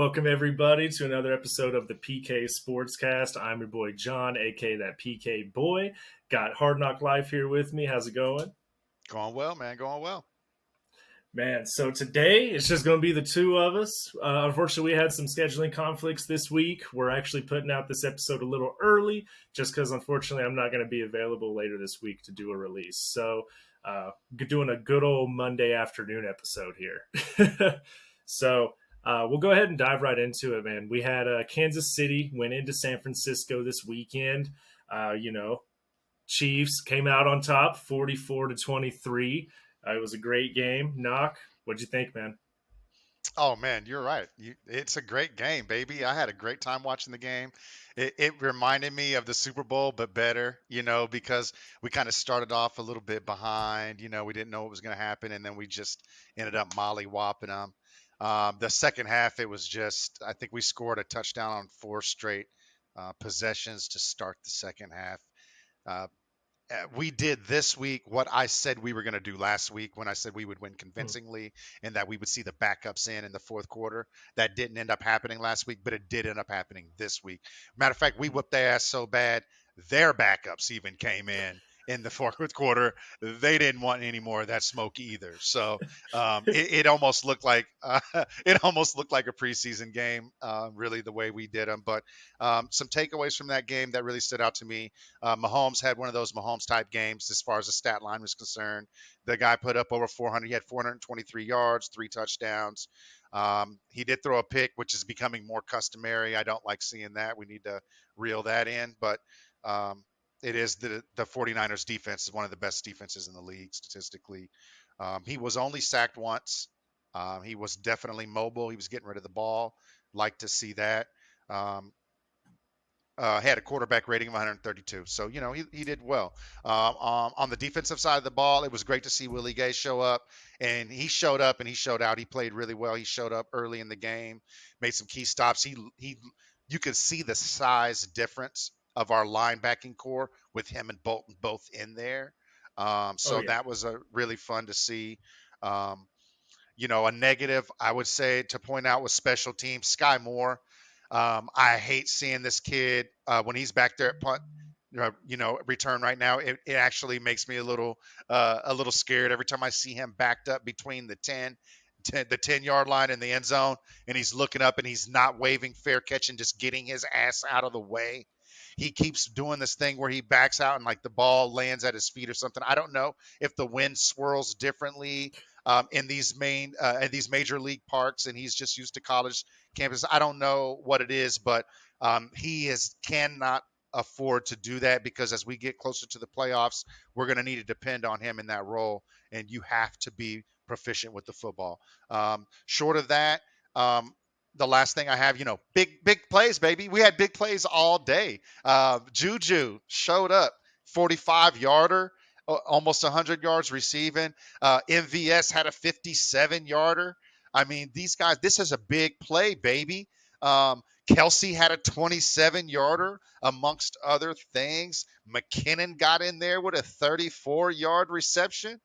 Welcome everybody to another episode of the PK Sportscast. I'm your boy John, aka that PK boy. Got Hard Knock Life here with me. How's it going? Going well, man. Going well. Man, so today it's just going to be the two of us. Unfortunately, we had some scheduling conflicts this week. We're actually putting out this episode a little early just because, unfortunately, I'm not going to be available later this week to do a release. So, doing a good old Monday afternoon episode here. We'll go ahead and dive right into it, man. We had Kansas City went into San Francisco this weekend. Uh, you know, Chiefs came out on top, 44-23. It was a great game. Knock, what'd you think, man? Oh man, you're right. It's a great game, baby. I had a great time watching the game. It reminded me of the Super Bowl, but better, because we kind of started off a little bit behind. We didn't know what was going to happen, and then we just ended up mollywopping them. The second half, it was just, I think we scored a touchdown on four straight possessions to start the second half. Uh, we did this week what I said we were going to do last week when I said we would win convincingly and that we would see the backups in the fourth quarter. That didn't end up happening last week, but it did end up happening this week. Matter of fact, we whipped their ass so bad, their backups even came in the fourth quarter. They didn't want any more of that smoke either. So it almost looked like it almost looked like a preseason game, really the way we did them. But some takeaways from that game that really stood out to me. Mahomes had one of those Mahomes type games as far as the stat line was concerned. The guy put up over 400. He had 423 yards, 3 touchdowns. He did throw a pick, which is becoming more customary. I don't like seeing that. We need to reel that in. But it is the 49ers defense is one of the best defenses in the league statistically. He was only sacked once. He was definitely mobile. He was getting rid of the ball. Like to see that. Had a quarterback rating of 132. So, he did well. On the defensive side of the ball, it was great to see Willie Gay show up. And he showed up and he showed out. He played really well. He showed up early in the game, made some key stops. You could see the size difference of our linebacking core with him and Bolton both in there. Oh, So yeah. that was really fun to see. Um, a negative I would say to point out was special teams. Sky Moore. I hate seeing this kid when he's back there at punt, return right now. It actually makes me a little scared every time I see him backed up between the 10-yard line and the end zone, and he's looking up and he's not waving fair catch and just getting his ass out of the way. He keeps doing this thing where he backs out and like the ball lands at his feet or something. I don't know if the wind swirls differently in these major league parks, and he's just used to college campus. I don't know what it is, but cannot afford to do that because as we get closer to the playoffs, we're going to need to depend on him in that role, and you have to be proficient with the football. Short of that, the last thing I have, big plays, baby. We had big plays all day. Juju showed up, 45-yarder, almost 100 yards receiving. MVS had a 57-yarder. I mean, these guys, this is a big play, baby. Kelsey had a 27-yarder, amongst other things. McKinnon got in there with a 34-yard reception.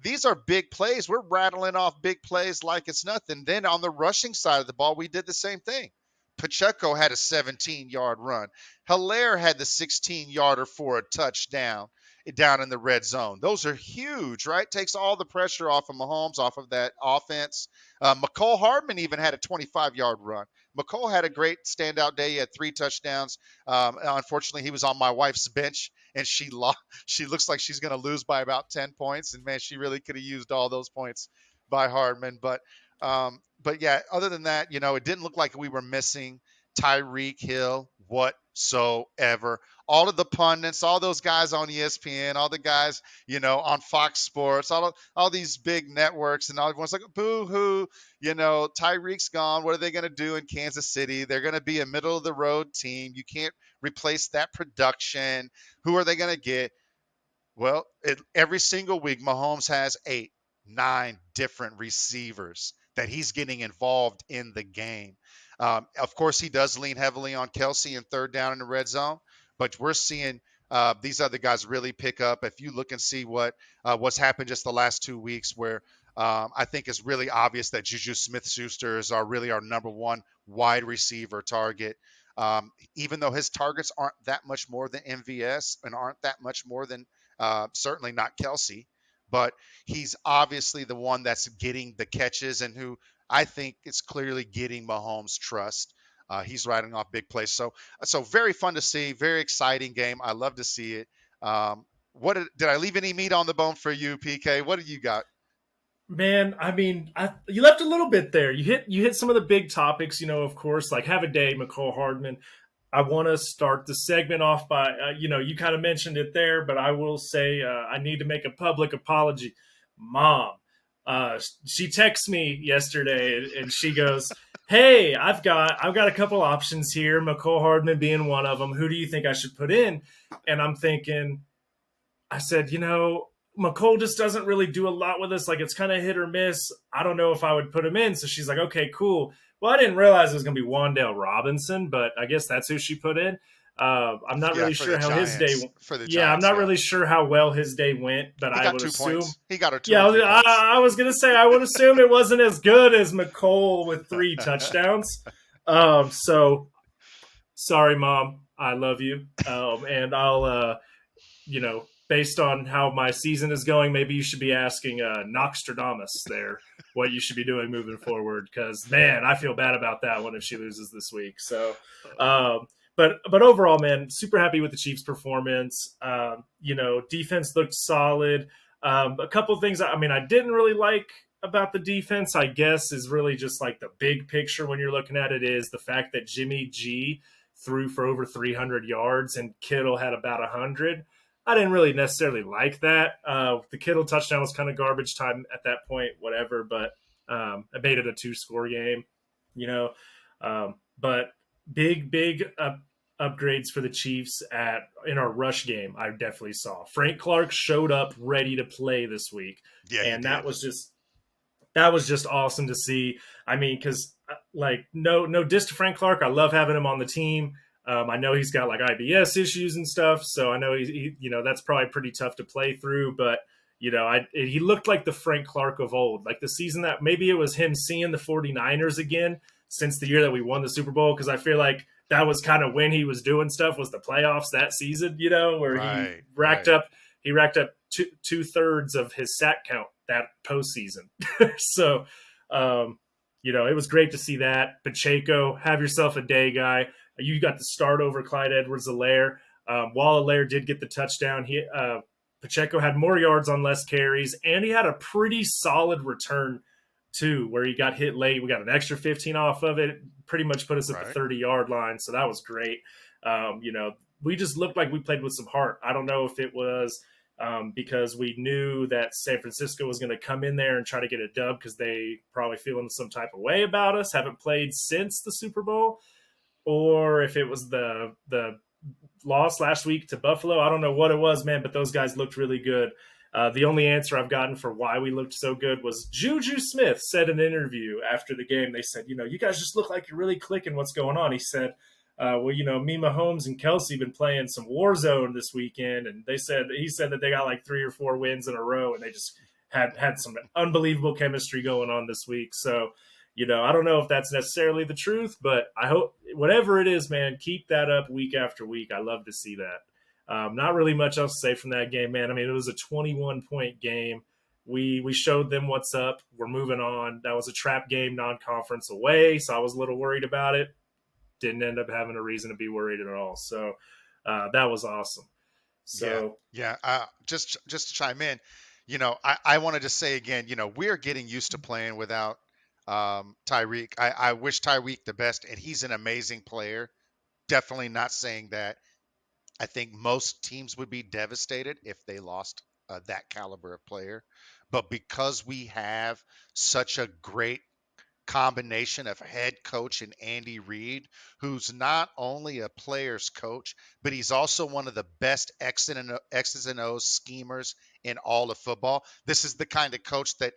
These are big plays. We're rattling off big plays like it's nothing. Then on the rushing side of the ball, we did the same thing. Pacheco had a 17-yard run. Hilaire had the 16-yarder for a touchdown down in the red zone. Those are huge, right? Takes all the pressure off of Mahomes, off of that offense. McCole Hardman even had a 25-yard run. McCole had a great standout day. He had 3 touchdowns. Unfortunately, he was on my wife's bench, and she looks like she's going to lose by about 10 points. And, man, she really could have used all those points by Hardman. But yeah, other than that, it didn't look like we were missing Tyreek Hill whatsoever. All of the pundits, all those guys on ESPN, all the guys, on Fox Sports, all these big networks, and everyone's like, boo-hoo, Tyreek's gone. What are they going to do in Kansas City? They're going to be a middle-of-the-road team. You can't replace that production. Who are they going to get? Well, every single week, Mahomes has 8, 9 different receivers that he's getting involved in the game. Of course, he does lean heavily on Kelsey and third down in the red zone, but we're seeing these other guys really pick up. If you look and see what's happened just the last 2 weeks, where I think it's really obvious that Juju Smith-Schuster is our number one wide receiver target. Even though his targets aren't that much more than MVS and aren't that much more than certainly not Kelsey, but he's obviously the one that's getting the catches and who I think is clearly getting Mahomes' trust. He's riding off big plays. So very fun to see, very exciting game. I love to see it. What did I leave any meat on the bone for you, PK? What do you got? Man, I mean, you left a little bit there. You hit some of the big topics, of course, like have a day, McCall Hardman. I want to start the segment off by, you kind of mentioned it there, but I will say I need to make a public apology. Mom, she texted me yesterday and she goes, "Hey, I've got a couple options here. McCall Hardman being one of them. Who do you think I should put in?" And I'm thinking, I said, McCole just doesn't really do a lot with us. Like it's kind of hit or miss. I don't know if I would put him in. So she's like, okay, cool. Well, I didn't realize it was going to be Wandale Robinson, but I guess that's who she put in. I'm not Yeah, really for the sure how his day. Giants. For the Yeah, I'm Giants, not yeah. really sure how well his day went, but He I got would 2 points. assume. He got her two Yeah, or three points. I was gonna say I would assume it wasn't as good as McCole with 3 touchdowns. So sorry, Mom, I love you, and I'll based on how my season is going, maybe you should be asking Noxtradamus there what you should be doing moving forward. Because man, I feel bad about that one if she loses this week. So, but overall, man, super happy with the Chiefs' performance. Defense looked solid. A couple of things. I mean, I didn't really like about the defense. I guess is really just like the big picture when you're looking at it is the fact that Jimmy G threw for over 300 yards and Kittle had about 100. I didn't really necessarily like that. The Kittle touchdown was kind of garbage time at that point, whatever. But I made it a 2-score game, you know. But big upgrades for the Chiefs at in our rush game. I definitely saw Frank Clark showed up ready to play this week, Yeah, he and did. that was just awesome to see. I mean, because like no diss to Frank Clark, I love having him on the team. I know he's got like IBS issues and stuff, so I know that's probably pretty tough to play through. But he looked like the Frank Clark of old, like the season that maybe it was him seeing the 49ers again since the year that we won the Super Bowl. Because I feel like that was kind of when he was doing stuff was the playoffs that season, where Right, right. he racked up two-thirds of his sack count that postseason. So, it was great to see that. Pacheco, have yourself a day, guy. You got the start over Clyde Edwards-Helaire. While Helaire did get the touchdown, Pacheco had more yards on less carries, and he had a pretty solid return too, where he got hit late. We got an extra 15 off of it. Pretty much put us at the Right. 30-yard line, so that was great. We just looked like we played with some heart. I don't know if it was because we knew that San Francisco was going to come in there and try to get a dub because they probably feeling some type of way about us. Haven't played since the Super Bowl, or if it was the loss last week to Buffalo. I don't know what it was, man, but those guys looked really good. The only answer I've gotten for why we looked so good was Juju Smith said in an interview after the game. They said, you guys just look like you're really clicking. What's going on? He said, well, me, Mahomes, and Kelsey been playing some Warzone this weekend, and he said that they got like 3 or 4 wins in a row, and they just had some unbelievable chemistry going on this week. So, I don't know if that's necessarily the truth, but I hope whatever it is, man, keep that up week after week. I love to see that. Not really much else to say from that game, man. I mean, it was a 21-point game. We showed them what's up. We're moving on. That was a trap game, non-conference away, so I was a little worried about it. Didn't end up having a reason to be worried at all. So that was awesome. Yeah, So yeah. Just to chime in, I wanted to say again, we're getting used to playing without Tyreek. I wish Tyreek the best, and he's an amazing player. Definitely not saying that. I think most teams would be devastated if they lost that caliber of player. But because we have such a great combination of head coach and Andy Reid, who's not only a player's coach, but he's also one of the best X's and O's schemers in all of football. This is the kind of coach that,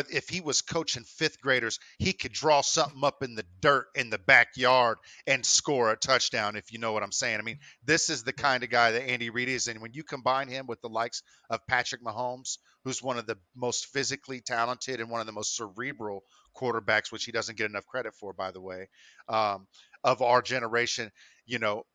if he was coaching fifth graders, he could draw something up in the dirt in the backyard and score a touchdown, if you know what I'm saying. I mean, this is the kind of guy that Andy Reid is. And when you combine him with the likes of Patrick Mahomes, who's one of the most physically talented and one of the most cerebral quarterbacks, which he doesn't get enough credit for, by the way, um, of our generation, you know,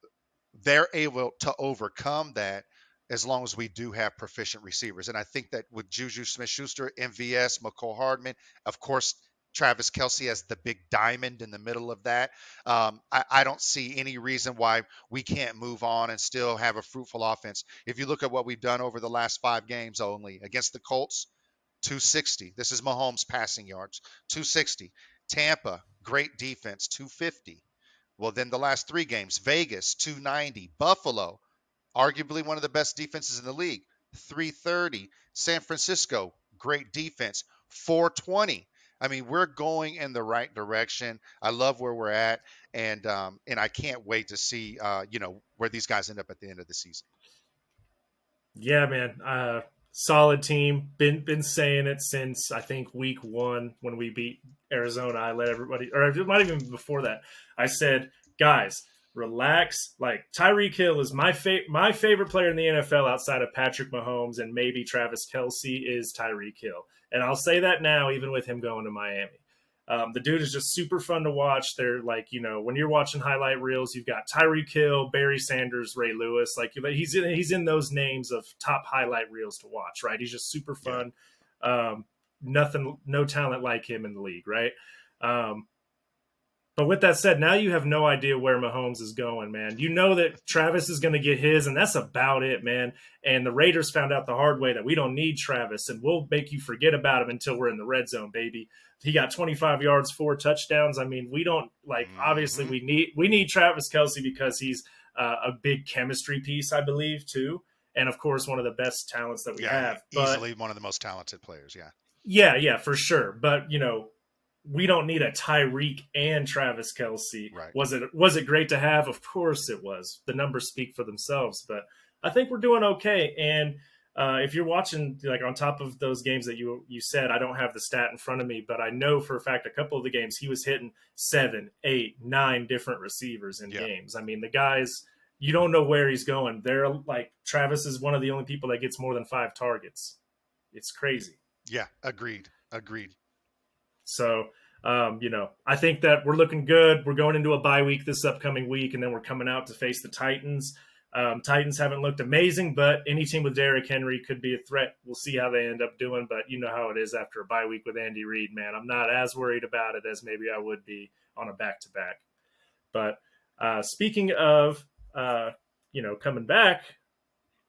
they're able to overcome that as long as we do have proficient receivers. And I think that with Juju Smith-Schuster, MVS, McCole Hardman, of course, Travis Kelce as the big diamond in the middle of that. I don't see any reason why we can't move on and still have a fruitful offense. If you look at what we've done over the last 5 games only against the Colts, 260. This is Mahomes passing yards, 260. Tampa, great defense, 250. Well, then the last 3 games, Vegas, 290. Buffalo, arguably one of the best defenses in the league, 330. San Francisco, great defense, 420. I mean, we're going in the right direction. I love where we're at, and I can't wait to see where these guys end up at the end of the season. Yeah, man. Solid team. Been saying it since I think week 1 when we beat Arizona. I let everybody, or it might even be before that. I said, guys, relax. Like Tyreek Hill is my favorite player in the NFL outside of Patrick Mahomes and maybe Travis Kelce is Tyreek Hill, and I'll say that now, even with him going to Miami. The dude is just super fun to watch. They're like, when you're watching highlight reels, you've got Tyreek Hill, Barry Sanders, Ray Lewis. Like he's in those names of top highlight reels to watch, right? He's just super Yeah. fun. No talent like him in the league, right? Um, but with that said, now you have no idea where Mahomes is going, man. You know that Travis is going to get his, and that's about it, man. And the Raiders found out the hard way that we don't need Travis, and we'll make you forget about him until we're in the red zone, baby. He got 25 yards, 4 touchdowns. I mean, we don't like. Obviously, Mm-hmm. we need Travis Kelce because he's a big chemistry piece, I believe, too, and of course, one of the best talents that we Yeah, have. But easily one of the most talented players. Yeah. yeah, for sure. But we don't need a Tyreek and Travis Kelce. Right. Was it great to have? Of course it was. The numbers speak for themselves, but I think we're doing okay. And if you're watching, like on top of those games that you said, I don't have the stat in front of me, but I know for a fact a couple of the games he was hitting 7, 8, 9 different receivers in Yeah. games. I mean, the guys, you don't know where he's going. They're like Travis is one of the only people that gets more than 5 targets. It's crazy. Yeah. Agreed. Agreed. So, I think that we're looking good. We're going into a bye week this upcoming week, and then we're coming out to face the Titans. Titans haven't looked amazing, but any team with Derrick Henry could be a threat. We'll see how they end up doing, but you know how it is after a bye week with Andy Reid, man. I'm not as worried about it as maybe I would be on a back-to-back. But speaking of, coming back,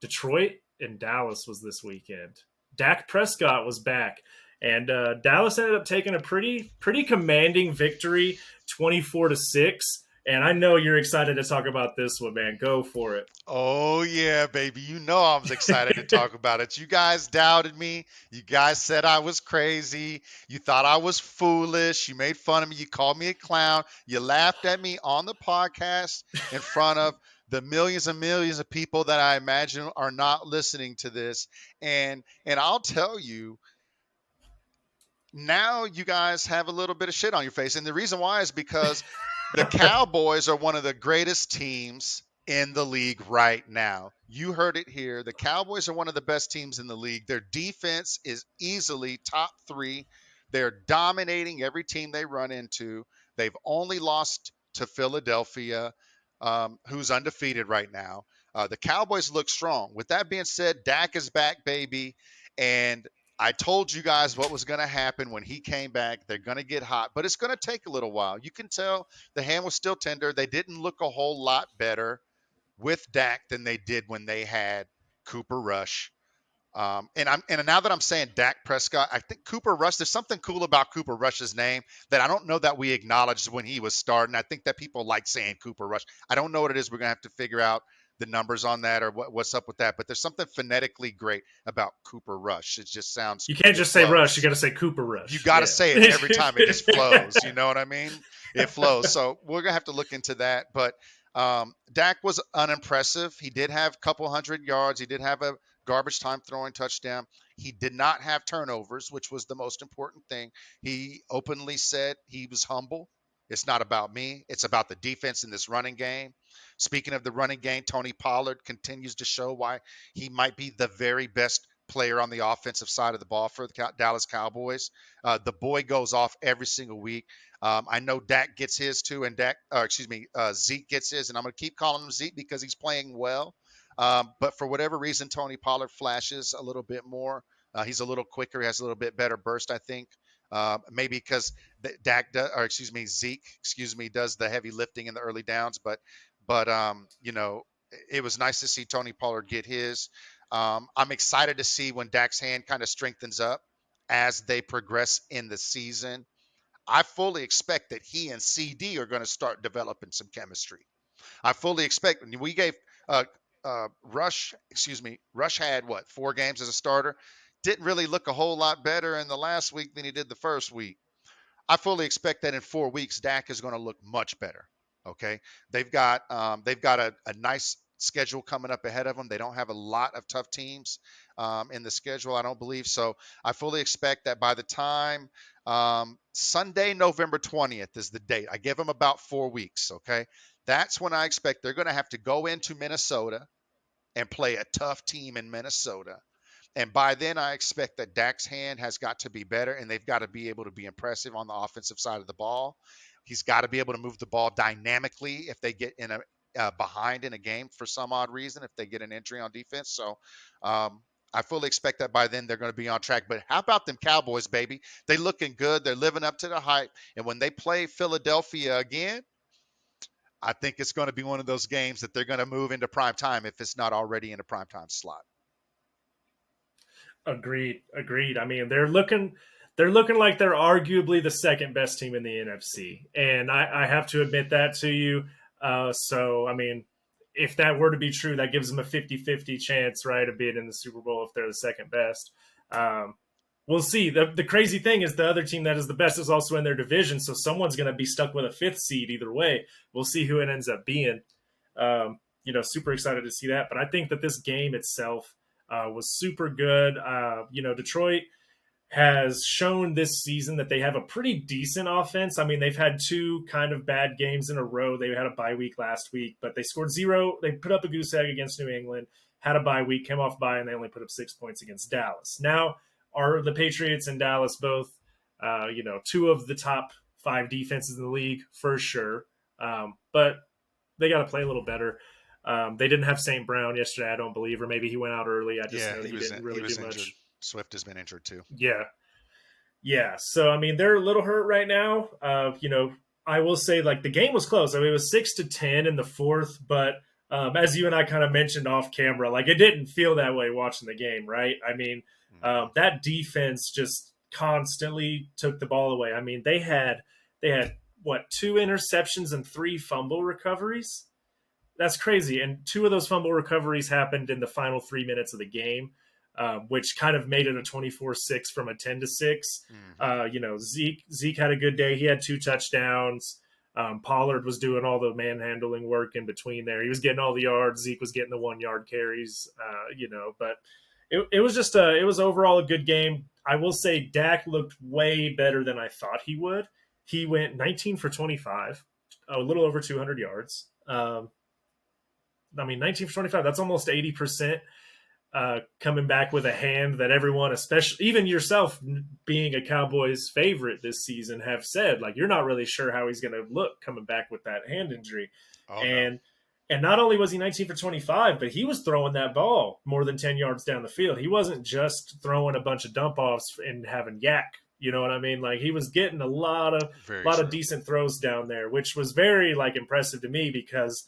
Detroit and Dallas was this weekend. Dak Prescott was back, and Dallas ended up taking a pretty commanding victory, 24-6. And I know you're excited to talk about this one, man. Go for it. Oh yeah, baby. You know I was excited to talk about it. You guys doubted me. You guys said I was crazy. You thought I was foolish. You made fun of me. You called me a clown. You laughed at me on the podcast in front of the millions and millions of people that I imagine are not listening to this. And I'll tell you, now you guys have a little bit of shit on your face. And the reason why is because the Cowboys are one of the greatest teams in the league right now. You heard it here. The Cowboys are one of the best teams in the league. Their defense is easily top 3. They're dominating every team they run into. They've only lost to Philadelphia, who's undefeated right now. The Cowboys look strong. With that being said, Dak is back, baby. And I told you guys what was going to happen when he came back. They're going to get hot, but it's going to take a little while. You can tell the hand was still tender. They didn't look a whole lot better with Dak than they did when they had Cooper Rush. And now that I'm saying Dak Prescott, I think Cooper Rush. There's something cool about Cooper Rush's name that I don't know that we acknowledged when he was starting. I think that people like saying Cooper Rush. I don't know what it is. We're gonna have to figure out the numbers on that or what's up with that. But there's something phonetically great about Cooper Rush. It just sounds, You can't it just say Rush. You flows. got to say Cooper You Rush. got to Yeah. say it every time. It just flows. You know what I mean? It flows. So we're gonna have to look into that. But Dak was unimpressive. He did have a couple hundred yards. He did have a garbage time throwing touchdown. He did not have turnovers, which was the most important thing. He openly said he was humble. It's not about me. It's about the defense in this running game. Speaking of the running game, Tony Pollard continues to show why he might be the very best player on the offensive side of the ball for the Dallas Cowboys. The boy goes off every single week. I know Dak gets his too, and Zeke gets his, and I'm going to keep calling him Zeke because he's playing well. But for whatever reason, Tony Pollard flashes a little bit more. He's a little quicker. He has a little bit better burst, I think. Maybe because Zeke does the heavy lifting in the early downs. But it was nice to see Tony Pollard get his. I'm excited to see when Dak's hand kind of strengthens up as they progress in the season. I fully expect that he and CD are going to start developing some chemistry. I fully expect we gave uh, Rush had what, 4 games as a starter? Didn't really look a whole lot better in the last week than he did the first week. I fully expect that in 4 weeks, Dak is going to look much better. Okay, they've got a nice schedule coming up ahead of them. They don't have a lot of tough teams in the schedule, I don't believe. So I fully expect that by the time Sunday, November 20th is the date. I give them about 4 weeks. Okay, that's when I expect they're going to have to go into Minnesota and play a tough team in Minnesota. And by then, I expect that Dak's hand has got to be better, and they've got to be able to be impressive on the offensive side of the ball. He's got to be able to move the ball dynamically if they get in a behind in a game for some odd reason, if they get an entry on defense. So I fully expect that by then they're going to be on track. But how about them Cowboys, baby? They looking good. They're living up to the hype. And when they play Philadelphia again, I think it's going to be one of those games that they're going to move into prime time if it's not already in a prime time slot. Agreed. I mean, they're looking like they're arguably the second best team in the NFC, and I have to admit that to you. So, I mean, if that were to be true, that gives them a 50-50 chance, right, of being in the Super Bowl if they're the second best. Um, we'll see. The crazy thing is the other team that is the best is also in their division, so someone's going to be stuck with a fifth seed either way. We'll see who it ends up being. Super excited to see that. But I think that this game itself was super good. Detroit has shown this season that they have a pretty decent offense. I mean, they've had 2 kind of bad games in a row. They had a bye week last week, but they scored 0. They put up a goose egg against New England, had a bye week, came off bye, and they only put up 6 points against Dallas. Now, are the Patriots and Dallas both, 2 of the top 5 defenses in the league for sure? But they got to play a little better. They didn't have St. Brown yesterday, I don't believe, or maybe he went out early. I just Yeah, know that he didn't he really was do injured. much. Swift has been injured too. Yeah. Yeah. So, I mean, they're a little hurt right now. I will say, like, the game was close. I mean, it was 6-10 in the fourth, but as you and I kind of mentioned off camera, like, it didn't feel that way watching the game, right? I mean, that defense just constantly took the ball away. I mean, they had what, 2 interceptions and 3 fumble recoveries? That's crazy. And 2 of those fumble recoveries happened in the final 3 minutes of the game, which kind of made it a 24-6 from a 10-6. Zeke had a good day. He had 2 touchdowns. Pollard was doing all the manhandling work in between there. He was getting all the yards. Zeke was getting the 1-yard carries. But it was just it was overall a good game. I will say Dak looked way better than I thought he would. He went 19 for 25, a little over 200 yards. 19 for 25, that's almost 80%, coming back with a hand that everyone, especially even yourself being a Cowboys favorite this season, have said, like, you're not really sure how he's going to look coming back with that hand injury. Oh, and no. and not only was he 19 for 25, but he was throwing that ball more than 10 yards down the field. He wasn't just throwing a bunch of dump offs and having yak. You know what I mean? Like, he was getting a lot Very of true. decent throws down there, which was very, like, impressive to me because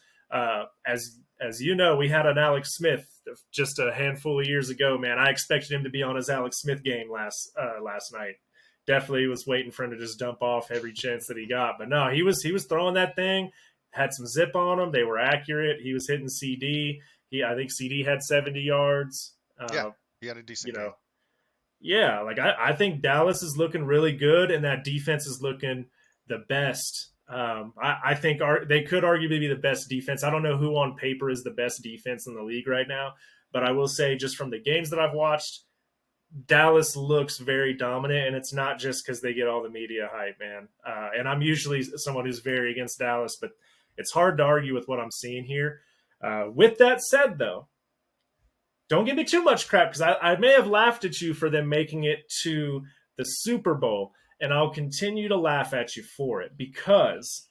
as you know, we had an Alex Smith just a handful of years ago. Man, I expected him to be on his Alex Smith game last night. Definitely was waiting for him to just dump off every chance that he got. But no, he was throwing that thing, had some zip on them. They were accurate. He was hitting CD. I think CD had 70 yards. Yeah, he had a You decent know, game. yeah, like I think Dallas is looking really good, and that defense is looking the best. I think they could arguably be the best defense. I don't know who on paper is the best defense in the league right now, but I will say just from the games that I've watched, Dallas looks very dominant, and it's not just because they get all the media hype, man. And I'm usually someone who's very against Dallas, but it's hard to argue with what I'm seeing here. With that said, though, don't give me too much crap because I may have laughed at you for them making it to the Super Bowl, and I'll continue to laugh at you for it because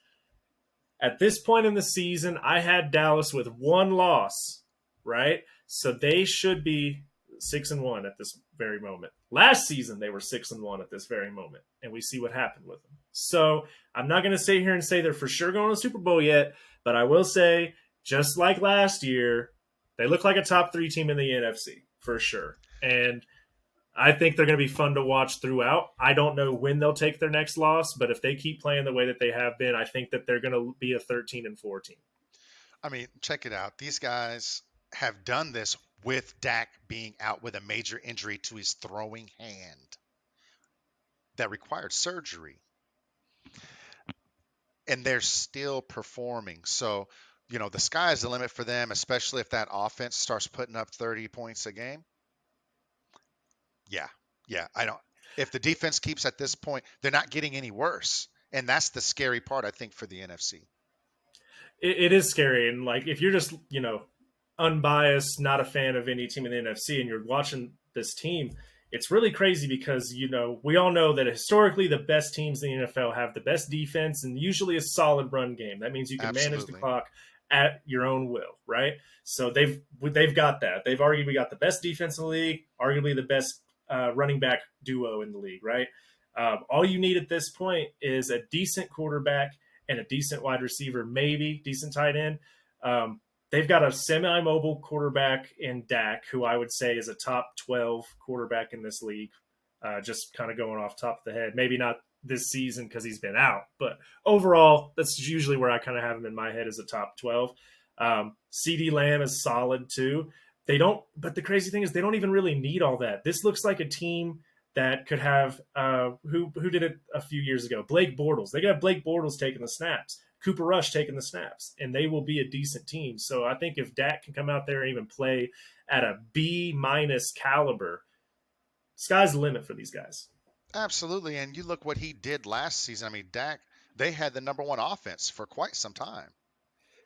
at this point in the season, I had Dallas with one loss, right? So they should be 6-1 at this very moment. Last season, they were 6-1 at this very moment, and we see what happened with them. So I'm not going to sit here and say they're for sure going to the Super Bowl yet, but I will say, just like last year, they look like a top three team in the NFC for sure. And I think they're going to be fun to watch throughout. I don't know when they'll take their next loss, but if they keep playing the way that they have been, I think that they're going to be a 13-4 team. I mean, check it out. These guys have done this with Dak being out with a major injury to his throwing hand that required surgery, and they're still performing. So, the sky is the limit for them, especially if that offense starts putting up 30 points a game. Yeah. Yeah. I don't. If the defense keeps at this point, they're not getting any worse. And that's the scary part, I think, for the NFC. It is scary, and like if you're just unbiased, not a fan of any team in the NFC, and you're watching this team, it's really crazy because we all know that historically the best teams in the NFL have the best defense and usually a solid run game. That means you can manage the Absolutely. clock at your own will, right? So they've got that. They've arguably got the best defense in the league, arguably the best running back duo in the league, right? All you need at this point is a decent quarterback and a decent wide receiver, maybe decent tight end. Um, they've got a semi-mobile quarterback in Dak, who I would say is a top 12 quarterback in this league. Just kind of going off top of the head, maybe not this season because he's been out, but overall, that's usually where I kind of have him in my head as a top 12. CD Lamb is solid too. They don't, but the crazy thing is they don't even really need all that. This looks like a team that could have who did it a few years ago? Blake Bortles. They could have Blake Bortles taking the snaps, Cooper Rush taking the snaps, and they will be a decent team. So I think if Dak can come out there and even play at a B- caliber, sky's the limit for these guys. Absolutely. And you look what he did last season. I mean, Dak, they had the number one offense for quite some time.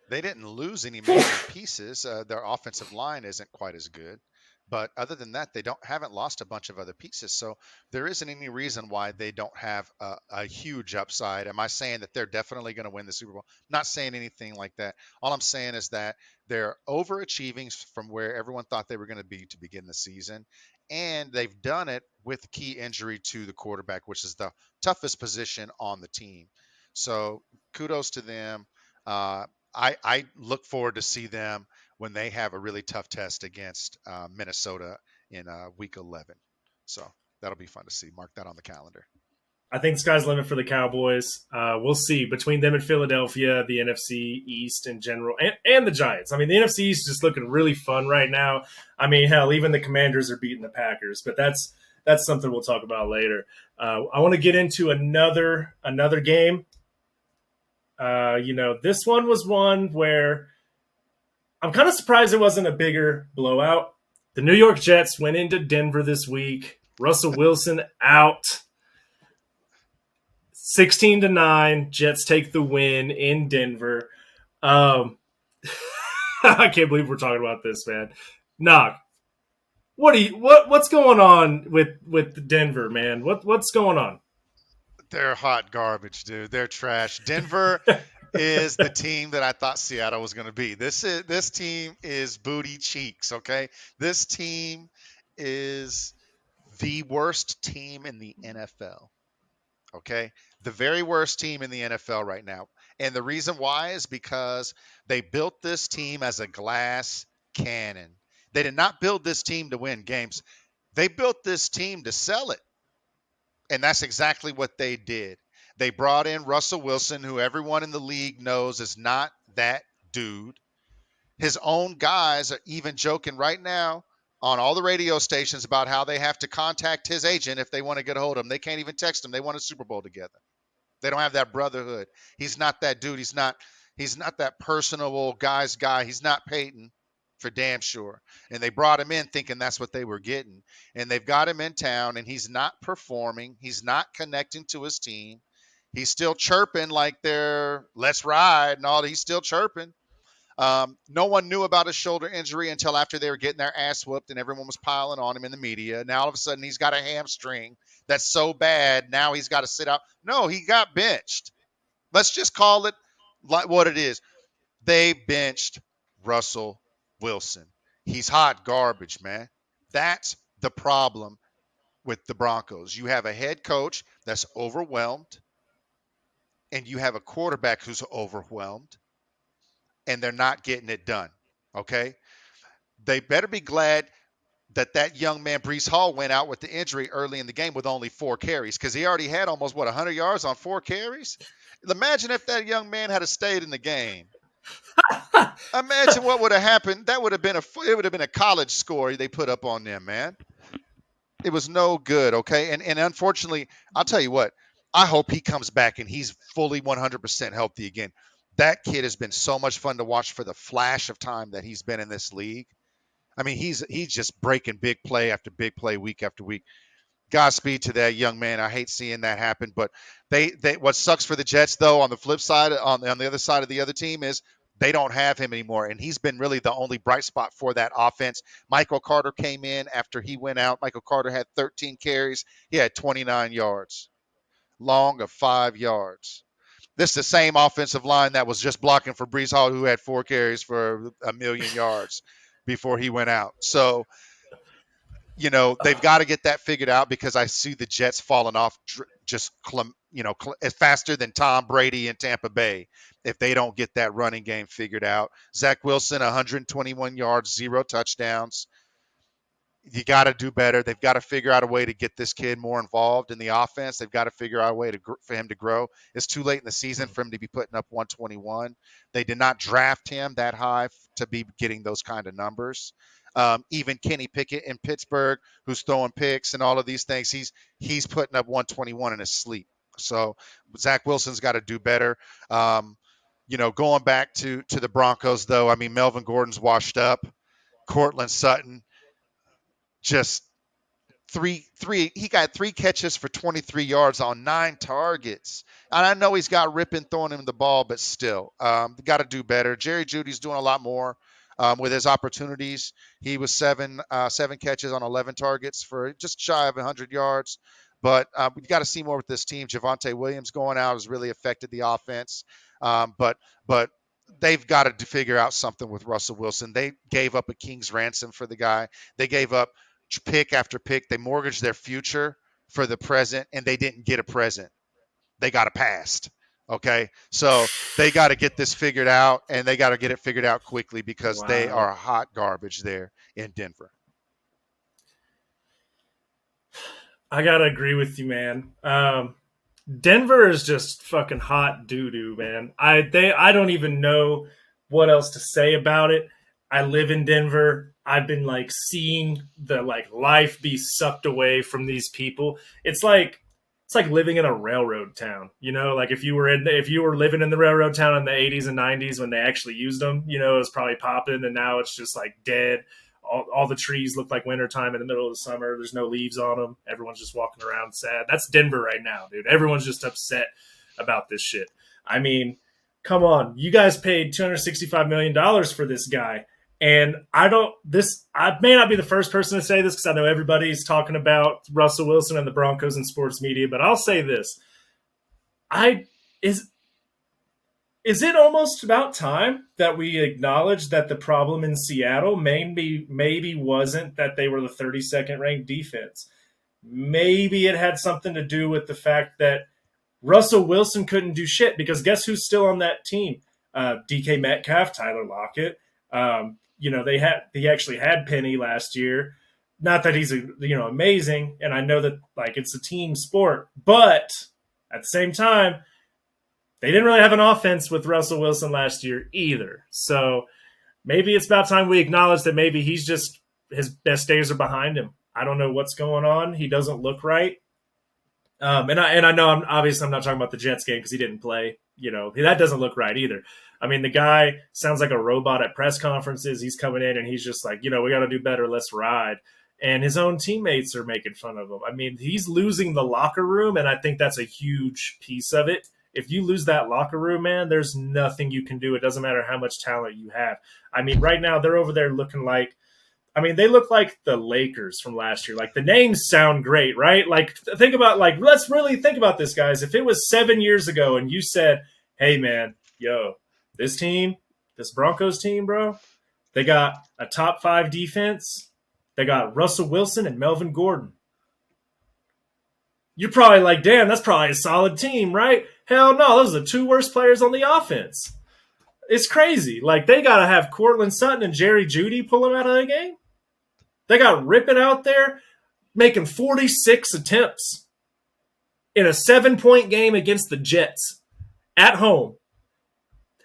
They didn't lose any major pieces. Their offensive line isn't quite as good, but other than that, they don't haven't lost a bunch of other pieces. So there isn't any reason why they don't have a huge upside. Am I saying that they're definitely going to win the Super Bowl? Not saying anything like that. All I'm saying is that they're overachieving from where everyone thought they were going to be to begin the season, and they've done it with key injury to the quarterback, which is the toughest position on the team. So kudos to them. Uh, I look forward to see them when they have a really tough test against Minnesota in week 11. So that'll be fun to see. Mark that on the calendar. I think the sky's the limit for the Cowboys. We'll see between them and Philadelphia, the NFC East in general, and the Giants. I mean, the NFC East is just looking really fun right now. I mean, hell, even the Commanders are beating the Packers, but that's something we'll talk about later. I want to get into another game. This one was one where I'm kind of surprised it wasn't a bigger blowout. The New York Jets went into Denver this week. Russell Wilson out. 16-9. Jets take the win in Denver. Um, I can't believe we're talking about this, man. Knock. What's going on with Denver, man? What's going on? They're hot garbage, dude. They're trash. Denver is the team that I thought Seattle was going to be. This team is booty cheeks, okay? This team is the worst team in the NFL. Okay. The very worst team in the NFL right now. And the reason why is because they built this team as a glass cannon. They did not build this team to win games. They built this team to sell it. And that's exactly what they did. They brought in Russell Wilson, who everyone in the league knows is not that dude. His own guys are even joking right now on all the radio stations about how they have to contact his agent if they want to get a hold of him. They can't even text him. They want a Super Bowl together. They don't have that brotherhood. He's not that dude. He's not that personable guy's guy. He's not Peyton for damn sure. And they brought him in thinking that's what they were getting. And they've got him in town and he's not performing. He's not connecting to his team. He's still chirping like they're let's ride and all. He's still chirping. No one knew about his shoulder injury until after they were getting their ass whooped and everyone was piling on him in the media. Now all of a sudden he's got a hamstring that's so bad. Now he's got to sit out. No, he got benched. Let's just call it like what it is. They benched Russell Wilson. He's hot garbage, man. That's the problem with the Broncos. You have a head coach that's overwhelmed, and you have a quarterback who's overwhelmed, and they're not getting it done. Okay? They better be glad that young man Brees Hall went out with the injury early in the game with only 4 carries because he already had almost 100 yards on 4 carries. Imagine if that young man had stayed in the game. Imagine what would have happened. That would have been a college score they put up on them, man. It was no good, okay? And unfortunately, I'll tell you what, I hope he comes back and he's fully 100% healthy again. That kid has been so much fun to watch for the flash of time that he's been in this league. I mean, he's just breaking big play after big play week after week. Godspeed to that young man. I hate seeing that happen, but they what sucks for the Jets though on the flip side on the other side of the other team is they don't have him anymore, and he's been really the only bright spot for that offense. Michael Carter came in after he went out. Michael Carter had 13 carries. He had 29 yards, long of 5 yards. This is the same offensive line that was just blocking for Brees Hall, who had 4 carries for 1,000,000 yards before he went out. So they've got to get that figured out because I see the Jets falling off just faster than Tom Brady in Tampa Bay if they don't get that running game figured out. Zach Wilson, 121 yards, 0 touchdowns. You got to do better. They've got to figure out a way to get this kid more involved in the offense. They've got to figure out a way for him to grow. It's too late in the season for him to be putting up 121. They did not draft him that high to be getting those kind of numbers. Even Kenny Pickett in Pittsburgh, who's throwing picks and all of these things, he's putting up 121 in his sleep. So Zach Wilson's got to do better. Going back to the Broncos, though, I mean, Melvin Gordon's washed up. Cortland Sutton just he got 3 catches for 23 yards on 9 targets. And I know he's got Rippon throwing him the ball, but still, got to do better. Jerry Jeudy's doing a lot more with his opportunities. He was 7 catches on 11 targets for just shy of 100 yards. But we've got to see more with this team. Javonte Williams going out has really affected the offense. But they've got to figure out something with Russell Wilson. They gave up a king's ransom for the guy. They gave up pick after pick. They mortgaged their future for the present, and they didn't get a present. They got a past. Okay, so they got to get this figured out, and they got to get it figured out quickly because they Wow. are hot garbage there in Denver. I gotta agree with you, man. Denver is just fucking hot doo doo, man. I don't even know what else to say about it. I live in Denver. I've been like seeing the like life be sucked away from these people. It's like living in a railroad town, like if you were living in the railroad town in the 80s and 90s when they actually used them, it was probably popping, and now it's just like dead. All the trees look like wintertime in the middle of the summer. There's no leaves on them. Everyone's just walking around sad. That's Denver right now, dude. Everyone's just upset about this shit. I mean, come on. You guys paid $265 million for this guy. And I may not be the first person to say this because I know everybody's talking about Russell Wilson and the Broncos in sports media, but I'll say this. I is it almost about time that we acknowledge that the problem in Seattle maybe wasn't that they were the 32nd ranked defense? Maybe it had something to do with the fact that Russell Wilson couldn't do shit because guess who's still on that team? DK Metcalf, Tyler Lockett. He actually had Penny last year. Not that he's amazing, and I know that like it's a team sport, but At the same time, they didn't really have an offense with Russell Wilson last year either. So maybe it's about time we acknowledge that maybe his best days are behind him. I don't know what's going on. He doesn't look right. And I know I'm not talking about the Jets game because he didn't play. That doesn't look right either. I mean, the guy sounds like a robot at press conferences. He's coming in and he's just like, we got to do better. Let's ride. And his own teammates are making fun of him. I mean, he's losing the locker room, and I think that's a huge piece of it. If you lose that locker room, man, there's nothing you can do. It doesn't matter how much talent you have. I mean, right now they're over there looking like, they look like the Lakers from last year. Like, the names sound great, right? Like, think about, let's really think about this, guys. If it was 7 years ago and you said, hey, man, this Broncos team, bro, they got a top 5 defense. They got Russell Wilson and Melvin Gordon. You're probably like, damn, that's probably a solid team, right? Hell no, those are the 2 worst players on the offense. It's crazy. Like, they got to have Cortland Sutton and Jerry Jeudy pull them out of the game. They got Rippon out there making 46 attempts in a 7-point game against the Jets at home.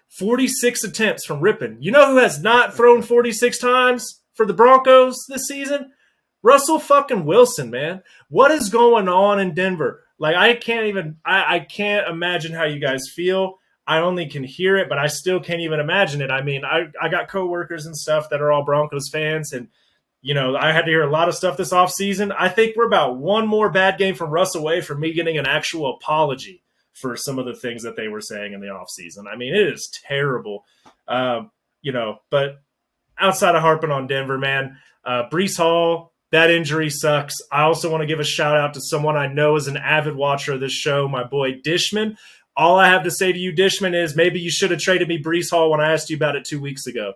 46 attempts from Rippon. You know who has not thrown 46 times for the Broncos this season? Russell fucking Wilson, man. What is going on in Denver? Like, I can't imagine how you guys feel. I only can hear it, but I still can't even imagine it. I mean, I got coworkers and stuff that are all Broncos fans, and I had to hear a lot of stuff this offseason. I think we're about one more bad game from Russ away from me getting an actual apology for some of the things that they were saying in the offseason. I mean, it is terrible. But outside of harping on Denver, man, Breece Hall, that injury sucks. I also want to give a shout out to someone I know is an avid watcher of this show, my boy Dishman. All I have to say to you, Dishman, is maybe you should have traded me Breece Hall when I asked you about it 2 weeks ago.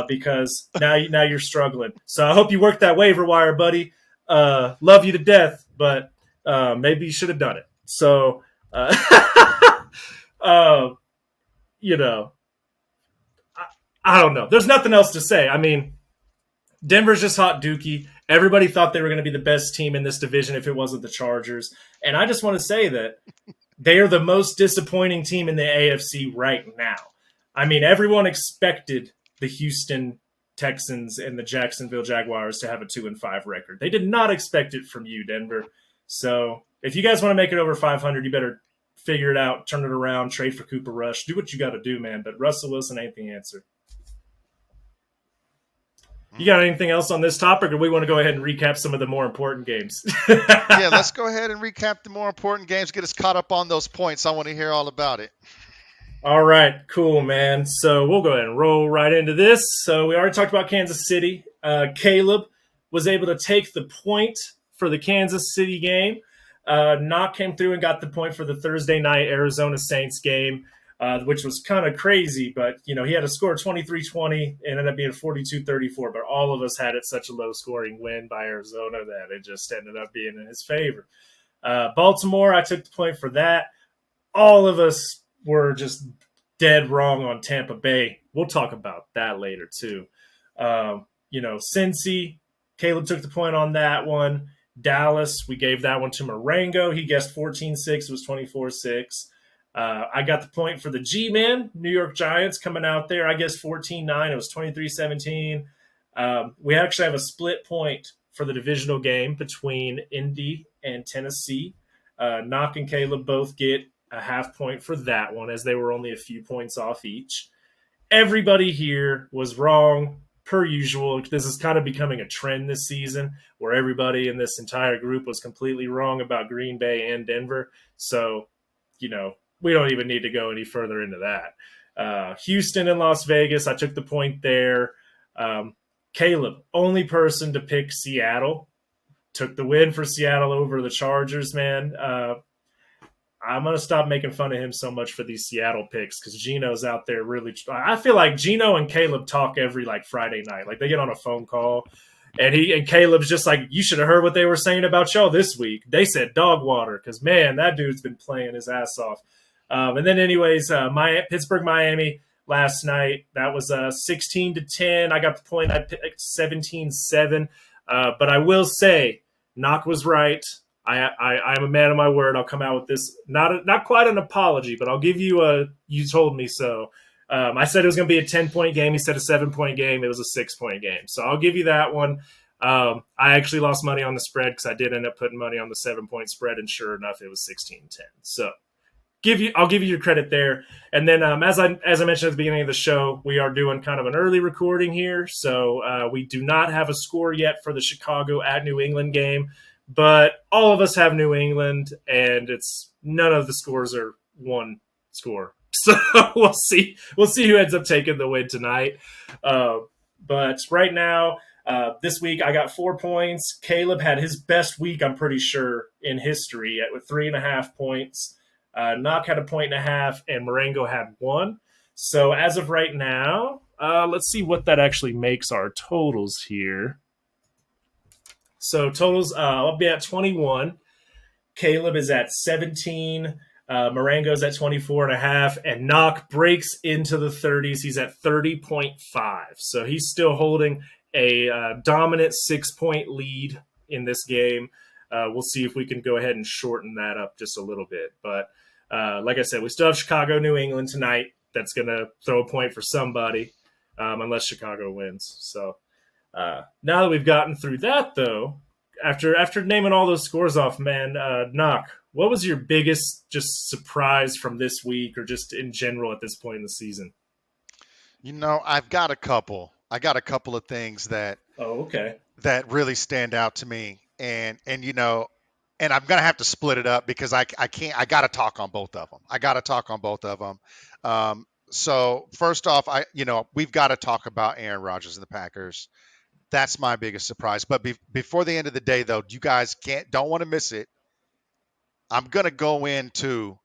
Because now you're struggling. So I hope you work that waiver wire, buddy. Love you to death, but maybe you should have done it. So, I don't know. There's nothing else to say. I mean, Denver's just hot dookie. Everybody thought they were going to be the best team in this division if it wasn't the Chargers. And I just want to say that they are the most disappointing team in the AFC right now. I mean, everyone expected the Houston Texans and the Jacksonville Jaguars to have a 2-5 record. They did not expect it from you, Denver. So if you guys want to make it over 500, you better figure it out, turn it around, trade for Cooper Rush, do what you got to do, man. But Russell Wilson ain't the answer. You got anything else on this topic, or we want to go ahead and recap some of the more important games? Yeah, let's go ahead and recap the more important games. Get us caught up on those points. I want to hear all about it. All right, cool, man. So we'll go ahead and roll right into this. So we already talked about Kansas City. Caleb was able to take the point for the Kansas City game. Knock came through and got the point for the Thursday night Arizona Saints game, which was kind of crazy. But, he had a score 23-20. It ended up being 42-34. But all of us had it such a low-scoring win by Arizona that it just ended up being in his favor. Baltimore, I took the point for that. All of us were just dead wrong on Tampa Bay. We'll talk about that later, too. Cincy, Caleb took the point on that one. Dallas, we gave that one to Marengo. He guessed 14-6. It was 24-6. I got the point for the G-Man, New York Giants, coming out there. I guessed 14-9. It was 23-17. We actually have a split point for the divisional game between Indy and Tennessee. Knock and Caleb both get a half point for that one, as they were only a few points off each. Everybody here was wrong, per usual. This is kind of becoming a trend this season, where everybody in this entire group was completely wrong about Green Bay and Denver. So, we don't even need to go any further into that. Houston and Las Vegas, I took the point there. Caleb, only person to pick Seattle, took the win for Seattle over the Chargers, man. I'm going to stop making fun of him so much for these Seattle picks, because Gino's out there really – I feel like Gino and Caleb talk every, Friday night. Like, they get on a phone call, and Caleb's just like, you should have heard what they were saying about y'all this week. They said dog water, because, man, that dude's been playing his ass off. And then anyways, Pittsburgh-Miami last night, that was 16-10. I got the point. I picked 17-7. But I will say, Knock was right. I'm a man of my word. I'll come out with this not quite an apology, but I'll give you a you told me so. I said it was going to be a 10 point game. He said a 7 point game. It was a 6 point game. So I'll give you that one. I actually lost money on the spread because I did end up putting money on the 7 point spread, and sure enough, it was 16-10. So I'll give you your credit there. And then as I mentioned at the beginning of the show, we are doing kind of an early recording here, so we do not have a score yet for the Chicago at New England game, but all of us have New England, and it's none of the scores are one score. So we'll see who ends up taking the win tonight. Uh, but right now, this week I got 4 points. Caleb had his best week, I'm pretty sure, in history with 3.5 points. Knock had a point and a half, and Marengo had one. So as of right now, let's see what that actually makes our totals here. So totals, I'll be at 21. Caleb is at 17. Marengo's at 24 and a half, and Knock breaks into the 30s. He's at 30.5. So he's still holding a dominant 6 point lead in this game. We'll see if we can go ahead and shorten that up just a little bit. But like I said, we still have Chicago, New England tonight. That's going to throw a point for somebody, unless Chicago wins. So now that we've gotten through that, though, after naming all those scores off, man, Knock, what was your biggest just surprise from this week, or just in general at this point in the season? I've got a couple. I got a couple of things Oh, okay. that really stand out to me, and I'm gonna have to split it up because I can't. I got to talk on both of them. I got to talk on both of them. So first off, we've got to talk about Aaron Rodgers and the Packers. That's my biggest surprise. But before the end of the day, though, you guys don't want to miss it. I'm gonna go into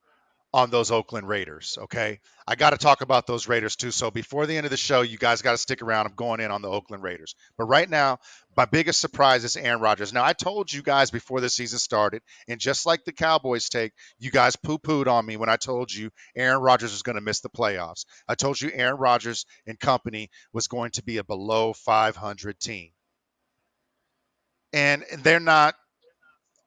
on those Oakland Raiders. Okay. I got to talk about those Raiders too. So before the end of the show, you guys got to stick around. I'm going in on the Oakland Raiders. But right now, my biggest surprise is Aaron Rodgers. Now, I told you guys before the season started, and just like the Cowboys take, you guys poo pooed on me when I told you Aaron Rodgers was going to miss the playoffs. I told you Aaron Rodgers and company was going to be a below 500 team. And they're not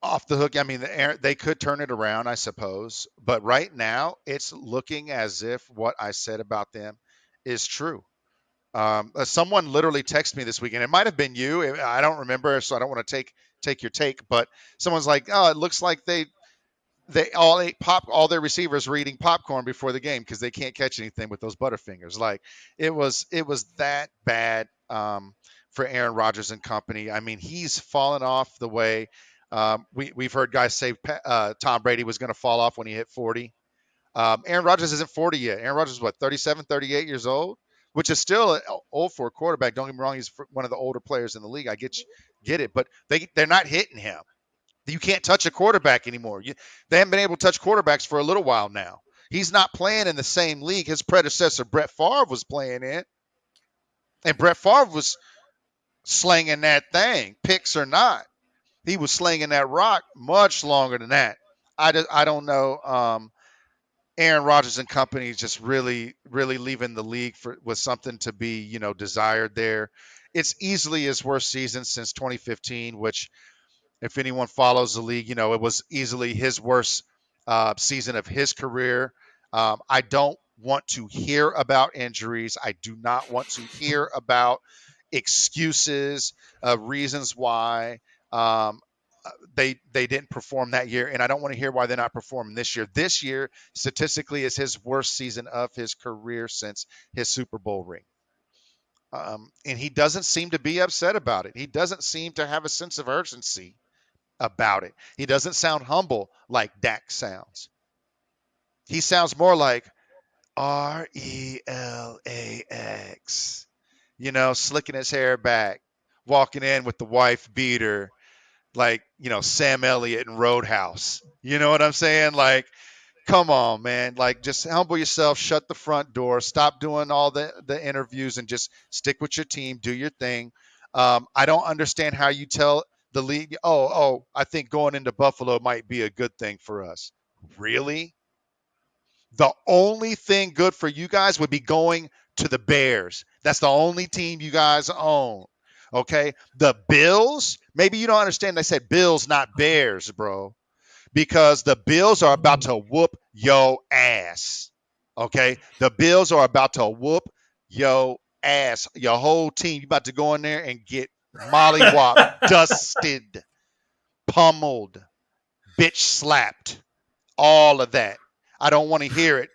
off the hook. I mean, they could turn it around, I suppose. But right now, it's looking as if what I said about them is true. Someone literally texted me this weekend. It might have been you. I don't remember, so I don't want to take your take. But someone's like, "Oh, it looks like they all ate all their receivers were eating popcorn before the game because they can't catch anything with those butterfingers." Like it was that bad for Aaron Rodgers and company. I mean, he's fallen off the way. We've heard guys say Tom Brady was going to fall off when he hit 40. Aaron Rodgers isn't 40 yet. Aaron Rodgers is what, 37, 38 years old, which is still old for a quarterback. Don't get me wrong; he's one of the older players in the league. I get it, but they're not hitting him. You can't touch a quarterback anymore. They haven't been able to touch quarterbacks for a little while now. He's not playing in the same league his predecessor Brett Favre was playing in, and Brett Favre was slinging that thing, picks or not. He was slinging that rock much longer than that. I don't know. Aaron Rodgers and company is just really, really leaving the league with something to be, desired there. It's easily his worst season since 2015, which if anyone follows the league, it was easily his worst season of his career. I don't want to hear about injuries. I do not want to hear about excuses, reasons why they didn't perform that year, and I don't want to hear why they're not performing this year. This year, statistically, is his worst season of his career since his Super Bowl ring. And he doesn't seem to be upset about it. He doesn't seem to have a sense of urgency about it. He doesn't sound humble like Dak sounds. He sounds more like Relax, slicking his hair back, walking in with the wife beater, like, Sam Elliott in Roadhouse. You know what I'm saying? Like, come on, man. Like, just humble yourself, shut the front door, stop doing all the interviews, and just stick with your team, do your thing. I don't understand how you tell the league, I think going into Buffalo might be a good thing for us. Really? The only thing good for you guys would be going to the Bears. That's the only team you guys own. Okay. The Bills, maybe you don't understand. They said Bills, not Bears, bro, because the Bills are about to whoop your ass. Okay. The Bills are about to whoop your ass. Your whole team, you about to go in there and get mollywopped, dusted, pummeled, bitch slapped, all of that. I don't want to hear it.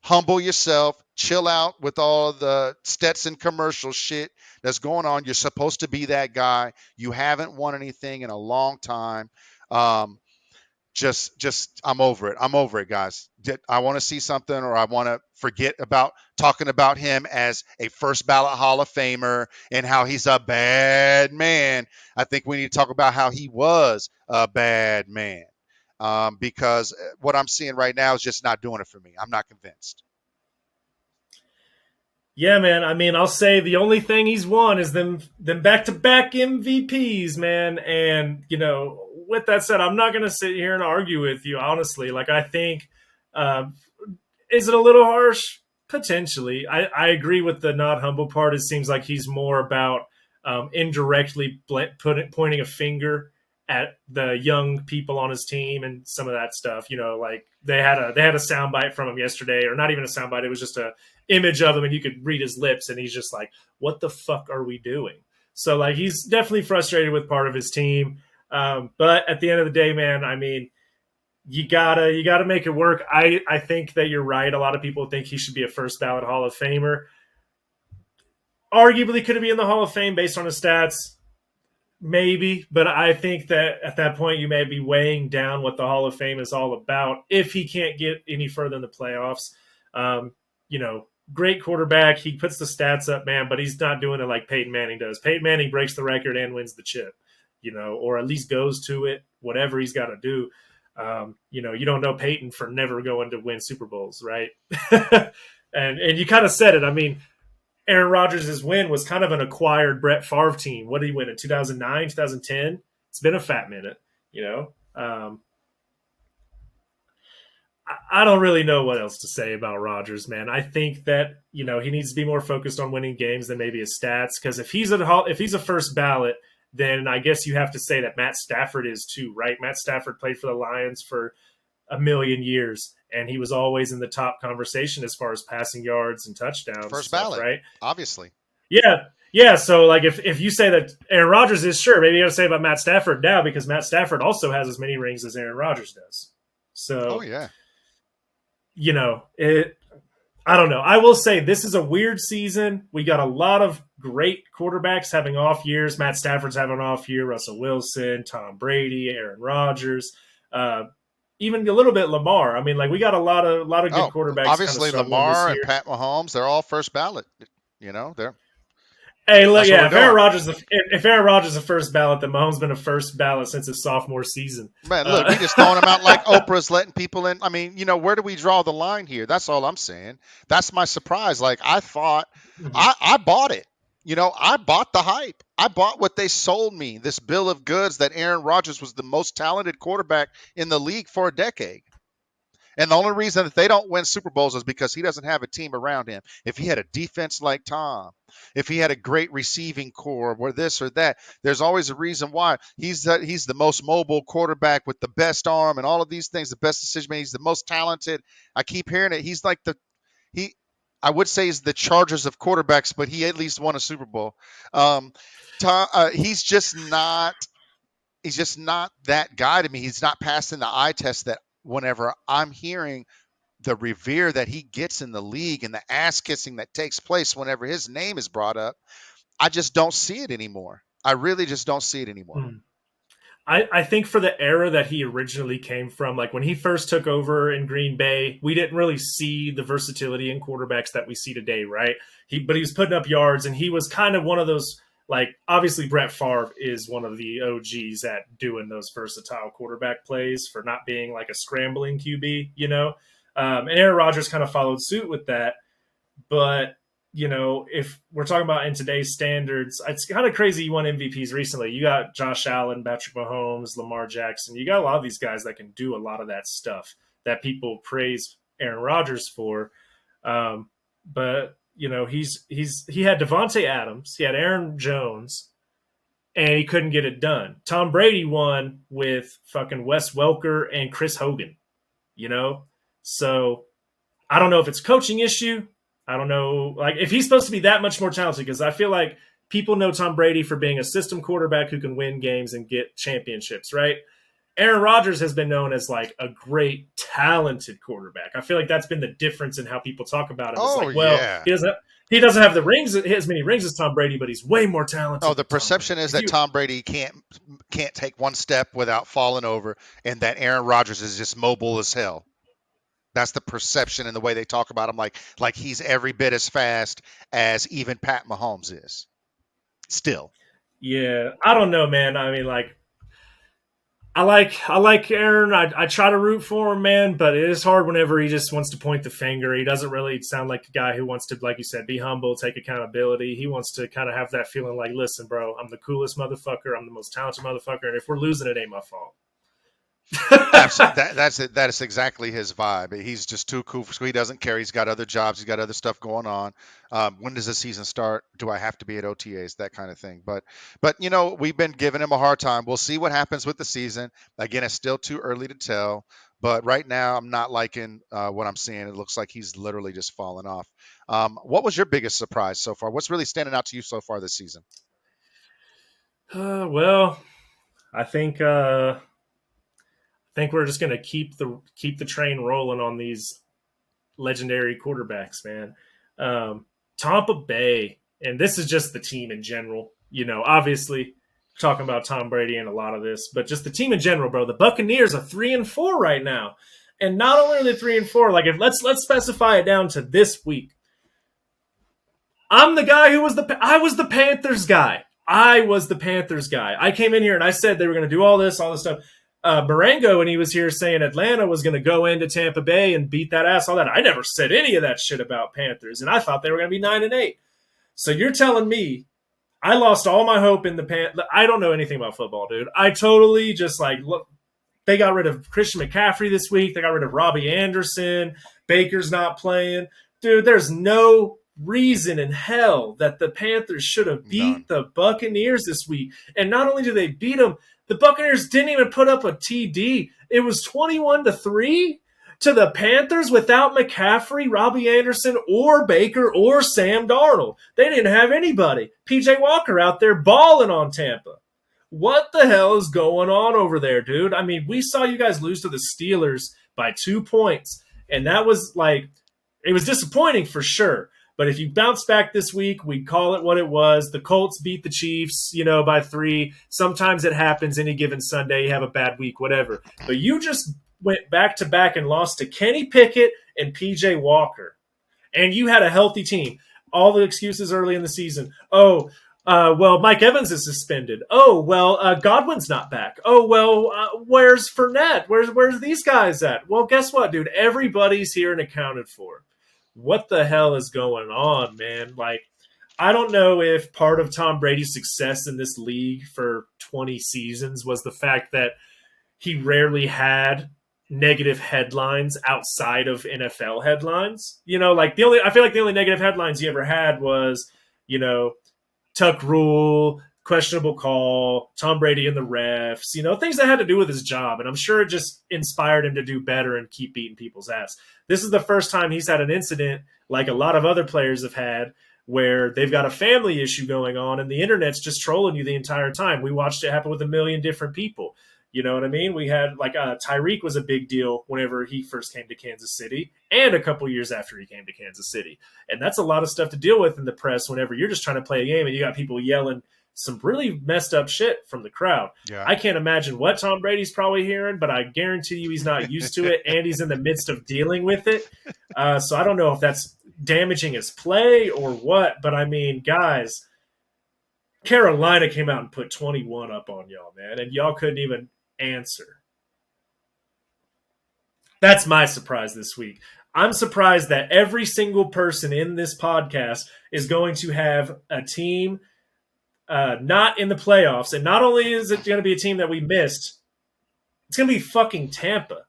Humble yourself, chill out with all the Stetson commercial shit that's going on. You're supposed to be that guy. You haven't won anything in a long time. Um, just I'm over it. I'm over it, guys. I want to see something, or I want to forget about talking about him as a first ballot Hall of Famer and how he's a bad man. I think we need to talk about how he was a bad man. Because what I'm seeing right now is just not doing it for me. I'm not convinced. Yeah, man. I mean, I'll say the only thing he's won is them back to back MVPs, man. And with that said, I'm not going to sit here and argue with you. Honestly, like I think, uh, is it a little harsh? Potentially. I agree with the not humble part. It seems like he's more about indirectly pointing a finger at the young people on his team and some of that stuff. Like they had a soundbite from him yesterday, or not even a soundbite. It was just a image of him, and you could read his lips, and he's just like, "What the fuck are we doing?" So like he's definitely frustrated with part of his team. But at the end of the day, man, I mean, you gotta make it work. I think that you're right. A lot of people think he should be a first ballot Hall of Famer. Arguably, could he be in the Hall of Fame based on his stats? Maybe, but I think that at that point you may be weighing down what the Hall of Fame is all about if he can't get any further in the playoffs. Great quarterback. He puts the stats up, man, but he's not doing it like Peyton Manning does. Peyton Manning breaks the record and wins the chip, or at least goes to it, whatever he's got to do. You don't know Peyton for never going to win Super Bowls, right? and you kind of said it. I mean, Aaron Rodgers' win was kind of an acquired Brett Favre team. What did he win in 2009, 2010? It's been a fat minute, you know. I don't really know what else to say about Rodgers, man. I think that he needs to be more focused on winning games than maybe his stats. Because if he's a first ballot, then I guess you have to say that Matt Stafford is too, right? Matt Stafford played for the Lions for a million years, and he was always in the top conversation as far as passing yards and touchdowns and First stuff, ballot, right? obviously. Yeah. Yeah. So like if you say that Aaron Rodgers is, sure, maybe you gotta say about Matt Stafford now, because Matt Stafford also has as many rings as Aaron Rodgers does. Oh So, yeah. it I don't know. I will say this is a weird season. We got a lot of great quarterbacks having off years. Matt Stafford's having an off year, Russell Wilson, Tom Brady, Aaron Rodgers, uh, even a little bit Lamar. I mean, like we got a lot of good Oh, quarterbacks kind of obviously struggling this Lamar year. and Pat Mahomes, they're all first ballot. They're Hey, look, that's what yeah. we're If Aaron doing. Rodgers, if Aaron Rodgers is a first ballot, then Mahomes been a first ballot since his sophomore season. Man, look, Uh, we just throwing them out like Oprah's letting people in. I mean, where do we draw the line here? That's all I'm saying. That's my surprise. Like I thought, I bought it. I bought the hype. I bought what they sold me. This bill of goods that Aaron Rodgers was the most talented quarterback in the league for a decade. And the only reason that they don't win Super Bowls is because he doesn't have a team around him. If he had a defense like Tom, if he had a great receiving core or this or that, there's always a reason why. He's the most mobile quarterback with the best arm and all of these things, the best decision making. He's the most talented. I keep hearing it. He's like he. I would say he's the Chargers of quarterbacks, but he at least won a Super Bowl. Um, Tom, he's just not. He's just not that guy to me. He's not passing the eye test that whenever I'm hearing the revere that he gets in the league and the ass kissing that takes place whenever his name is brought up, I just don't see it anymore. I really just don't see it anymore. mhm. I think for the era that he originally came from, like when he first took over in Green Bay, we didn't really see the versatility in quarterbacks that we see today, right? But he was putting up yards, and he was kind of one of those. Like obviously, Brett Favre is one of the OGs at doing those versatile quarterback plays for not being like a scrambling QB. And Aaron Rodgers kind of followed suit with that. But if we're talking about in today's standards, it's kind of crazy you won MVPs recently. You got Josh Allen, Patrick Mahomes, Lamar Jackson. You got a lot of these guys that can do a lot of that stuff that people praise Aaron Rodgers for. But he had Devontae Adams, he had Aaron Jones, and he couldn't get it done. Tom Brady won with fucking Wes Welker and Chris Hogan, you know? So I don't know if it's a coaching issue. I don't know, like, if he's supposed to be that much more talented, because I feel like people know Tom Brady for being a system quarterback who can win games and get championships, right? Aaron Rodgers has been known as like a great talented quarterback. I feel like that's been the difference in how people talk about him. It's Oh like, well, yeah. he doesn't have the rings as many rings as Tom Brady, but he's way more Oh, talented the than Tom Brady. perception is If that you Tom Brady can't take one step without falling over, and that Aaron Rodgers is just mobile as hell. That's the perception and the way they talk about him, like he's every bit as fast as even Pat Mahomes is. Still, Yeah, I don't know, man. I mean, like, I like Aaron. I try to root for him, man, but it is hard whenever he just wants to point the finger. He doesn't really sound like a guy who wants to, like you said, be humble, take accountability. He wants to kind of have that feeling like, listen, bro, I'm the coolest motherfucker. I'm the most talented motherfucker, and if we're losing, it ain't my fault. absolutely. That's it. That is exactly his vibe. He's just too cool for school. He doesn't care. He's got other jobs. He's got other stuff going on. When does the season start? Do I have to be at OTAs? That kind of thing. But we've been giving him a hard time. We'll see what happens with the season. Again, it's still too early to tell. But right now, I'm not liking what I'm seeing. It looks like he's literally just falling off. What was your biggest surprise so far? What's really standing out to you so far this season? Well, I think we're just gonna keep the train rolling on these legendary quarterbacks, man. Tampa Bay, and this is just the team in general. Obviously talking about Tom Brady and a lot of this, but just the team in general, bro. The Buccaneers are 3-4 right now, and not only are they 3-4, like if let's specify it down to this week. I'm the guy who I was the Panthers guy. I was the Panthers guy. I came in here and I said they were going to do all this stuff. Marengo, when he was here saying Atlanta was going to go into Tampa Bay and beat that ass, all that. I never said any of that shit about Panthers, and I thought they were going to be 9-8. So you're telling me I lost all my hope in the Panthers? I don't know anything about football, dude. I totally just like look. They got rid of Christian McCaffrey this week. They got rid of Robbie Anderson. Baker's not playing, dude. There's no reason in hell that the Panthers should have None. beat the Buccaneers this week. And not only did they beat them, the Buccaneers didn't even put up a TD. It was 21-3 to the Panthers without McCaffrey, Robbie Anderson, or Baker, or Sam Darnold. They didn't have anybody. PJ Walker out there balling on Tampa. What the hell is going on over there, dude? I mean, we saw you guys lose to the Steelers by 2 points, and that was like, it was disappointing for sure. But if you bounce back this week, we'd call it what it was. The Colts beat the Chiefs, by 3. Sometimes it happens any given Sunday. You have a bad week, whatever. But you just went back to back and lost to Kenny Pickett and PJ Walker. And you had a healthy team. All the excuses early in the season. Oh, well, Mike Evans is suspended. Oh, well, Godwin's not back. Oh, well, where's Fournette? Where's these guys at? Well, guess what, dude? Everybody's here and accounted for. What the hell is going on, man? Like, I don't know if part of Tom Brady's success in this league for 20 seasons was the fact that he rarely had negative headlines outside of NFL headlines. Like I feel like the only negative headlines he ever had was, Tuck rule, questionable call, Tom Brady and the refs, things that had to do with his job. And I'm sure it just inspired him to do better and keep beating people's ass. This is the first time he's had an incident like a lot of other players have had where they've got a family issue going on and the internet's just trolling you the entire time. We watched it happen with a million different people. You know what I mean? We had like Tyreek was a big deal whenever he first came to Kansas City and a couple years after he came to Kansas City. And that's a lot of stuff to deal with in the press whenever you're just trying to play a game and you got people yelling some really messed up shit from the crowd. Yeah. I can't imagine what Tom Brady's probably hearing, but I guarantee you he's not used to it and he's in the midst of dealing with it. So I don't know if that's damaging his play or what, but I mean, guys, Carolina came out and put 21 up on y'all, man, and y'all couldn't even answer. That's my surprise this week. I'm surprised that every single person in this podcast is going to have a team not in the playoffs. And not only is it going to be a team that we missed, it's going to be fucking Tampa.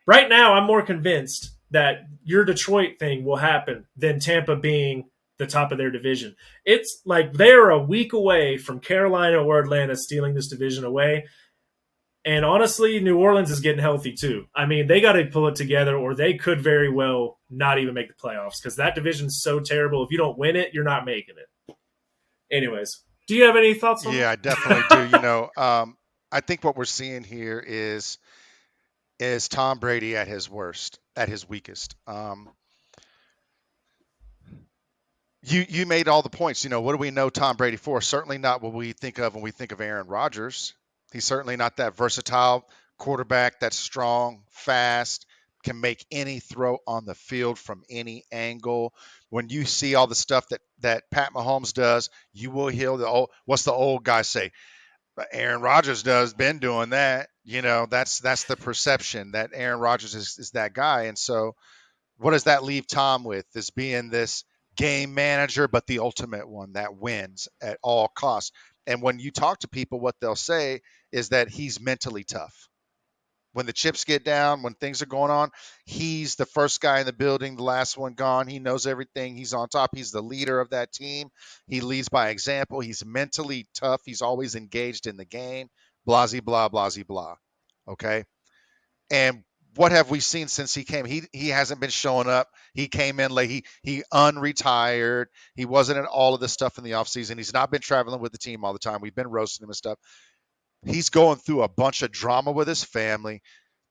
Right now, I'm more convinced that your Detroit thing will happen than Tampa being the top of their division. It's like they're a week away from Carolina or Atlanta stealing this division away. And honestly, New Orleans is getting healthy too. I mean, they got to pull it together, or they could very well not even make the playoffs because that division's so terrible. If you don't win it, you're not making it. Anyways, do you have any thoughts on Yeah, I definitely do. I think what we're seeing here is Tom Brady at his worst, at his weakest. You made all the points. What do we know Tom Brady for? Certainly not what we think of when we think of Aaron Rodgers. He's certainly not that versatile quarterback that's strong, fast, can make any throw on the field from any angle. When you see all the stuff that Pat Mahomes does, you will hear what's the old guy say? Aaron Rodgers does been doing that. That's the perception that Aaron Rodgers is that guy. And so what does that leave Tom with? As being this game manager, but the ultimate one that wins at all costs. And when you talk to people, what they'll say is that he's mentally tough. When the chips get down, when things are going on, he's the first guy in the building, the last one gone. He knows everything. He's on top. He's the leader of that team. He leads by example. He's mentally tough. He's always engaged in the game. Blasey, blah, blasey, blah. Okay. And what have we seen since he came? He hasn't been showing up. He came in late. He unretired. He wasn't in all of this stuff in the offseason. He's not been traveling with the team all the time. We've been roasting him and stuff. He's going through a bunch of drama with his family.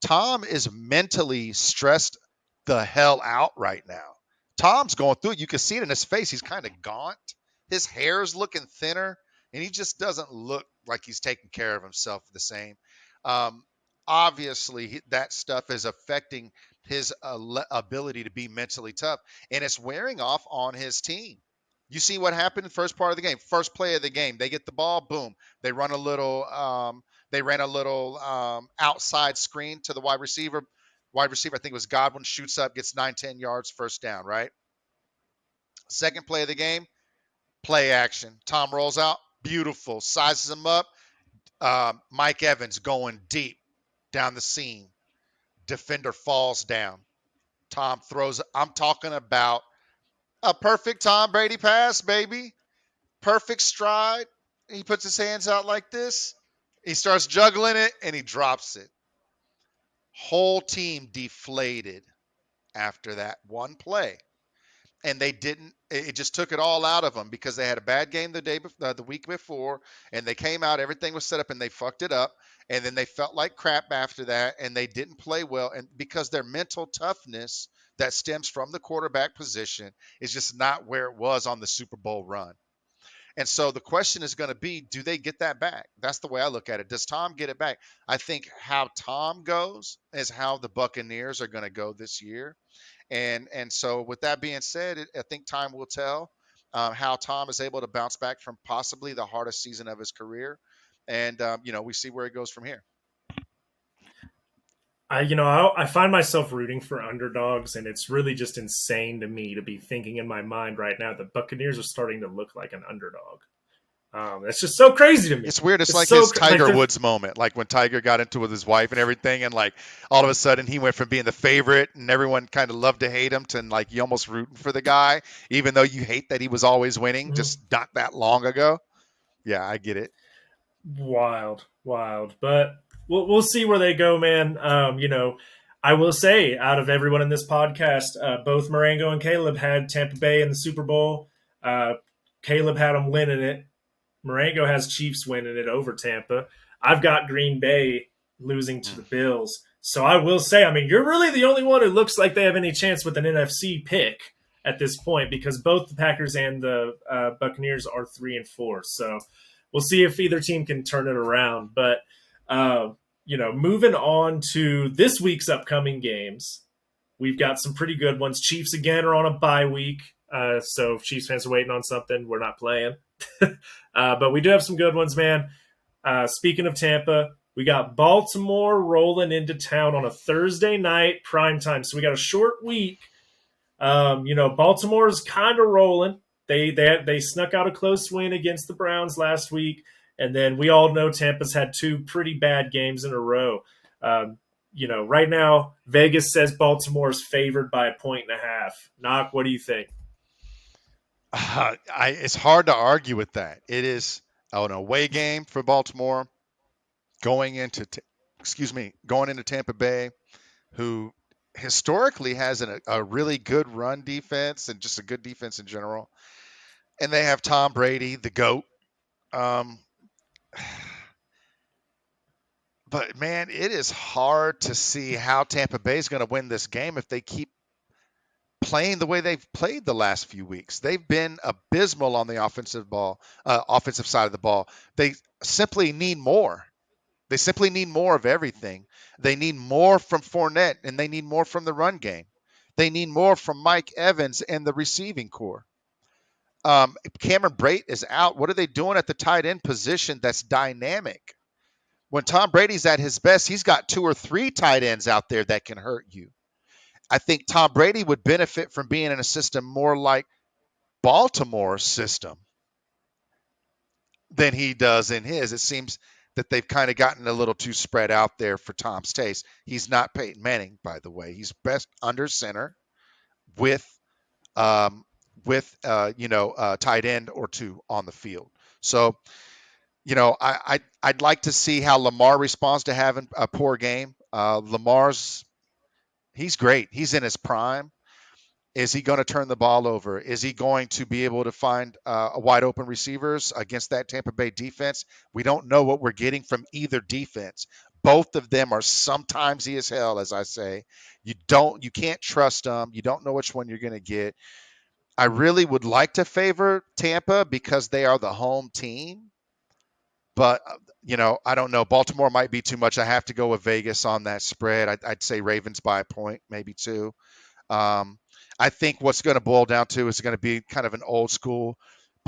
Tom is mentally stressed the hell out right now. Tom's going through it. You can see it in his face. He's kind of gaunt. His hair is looking thinner, and he just doesn't look like he's taking care of himself the same. Um, Obviously, that stuff is affecting his ability to be mentally tough, and it's wearing off on his team. You see what happened in the first part of the game, first play of the game. They get the ball, boom. They run a little. They ran a little outside screen to the wide receiver. Wide receiver, I think it was Godwin, shoots up, gets 9-10 yards, first down. Right. Second play of the game, play action. Tom rolls out, beautiful, sizes him up. Mike Evans going deep down the seam. Defender falls down. Tom throws. I'm talking about a perfect Tom Brady pass, baby. Perfect stride. He puts his hands out like this. He starts juggling it and he drops it. Whole team deflated after that one play. And they didn't, it just took it all out of them because they had a bad game the week before, and they came out, everything was set up and they fucked it up. And then they felt like crap after that, and they didn't play well. And because their mental toughness that stems from the quarterback position is just not where it was on the Super Bowl run. And so the question is going to be, do they get that back? That's the way I look at it. Does Tom get it back? I think how Tom goes is how the Buccaneers are going to go this year. And so with that being said, I think time will tell how Tom is able to bounce back from possibly the hardest season of his career. And, we see where it goes from here. I find myself rooting for underdogs, and it's really just insane to me to be thinking in my mind right now the Buccaneers are starting to look like an underdog. That's just so crazy to me. It's weird. It's like so his Tiger Woods moment, like when Tiger got into it with his wife and everything, and like all of a sudden he went from being the favorite and everyone kind of loved to hate him to like you almost rooting for the guy, even though you hate that he was always winning just not that long ago. Yeah, I get it. wild. But we'll see where they go, man. I will say, out of everyone in this podcast, both Marengo and Caleb had Tampa Bay in the Super Bowl. Caleb had them winning it. Marengo has Chiefs winning it over Tampa. I've got Green Bay losing to the Bills. So I will say, I mean, you're really the only one who looks like they have any chance with an NFC pick at this point because both the Packers and the Buccaneers are 3-4. So we'll see if either team can turn it around. But moving on to this week's upcoming games, we've got some pretty good ones. Chiefs again are on a bye week. So if Chiefs fans are waiting on something, we're not playing. But we do have some good ones, man. Speaking of Tampa, we got Baltimore rolling into town on a Thursday night primetime. So we got a short week. Baltimore's kind of rolling. They snuck out a close win against the Browns last week. And then we all know Tampa's had two pretty bad games in a row. Right now, Vegas says Baltimore's favored by 1.5 points. Knock, what do you think? It's hard to argue with that. It is an away game for Baltimore going into, going into Tampa Bay, who historically has a really good run defense and just a good defense in general. And they have Tom Brady, the GOAT. Um, but man, it is hard to see how Tampa Bay is going to win this game if they keep playing the way they've played the last few weeks. They've been abysmal on the offensive side of the ball. They simply need more. They simply need more of everything. They need more from Fournette, and they need more from the run game. They need more from Mike Evans and the receiving core. Cameron Brate is out. What are they doing at the tight end position that's dynamic? When Tom Brady's at his best, he's got 2 or 3 tight ends out there that can hurt you. I think Tom Brady would benefit from being in a system more like Baltimore's system than he does in his. It seems that they've kind of gotten a little too spread out there for Tom's taste. He's not Peyton Manning, by the way. He's best under center with um, tight end or 2 on the field. So I'd like to see how Lamar responds to having a poor game. He's great. He's in his prime. Is he going to turn the ball over? Is he going to be able to find wide open receivers against that Tampa Bay defense? We don't know what we're getting from either defense. Both of them are sometimes as hell, as I say. You can't trust them. You don't know which one you're going to get. I really would like to favor Tampa because they are the home team. But, I don't know. Baltimore might be too much. I have to go with Vegas on that spread. I'd say Ravens by a point, maybe 2. Um, I think what's going to boil down to is going to be kind of an old school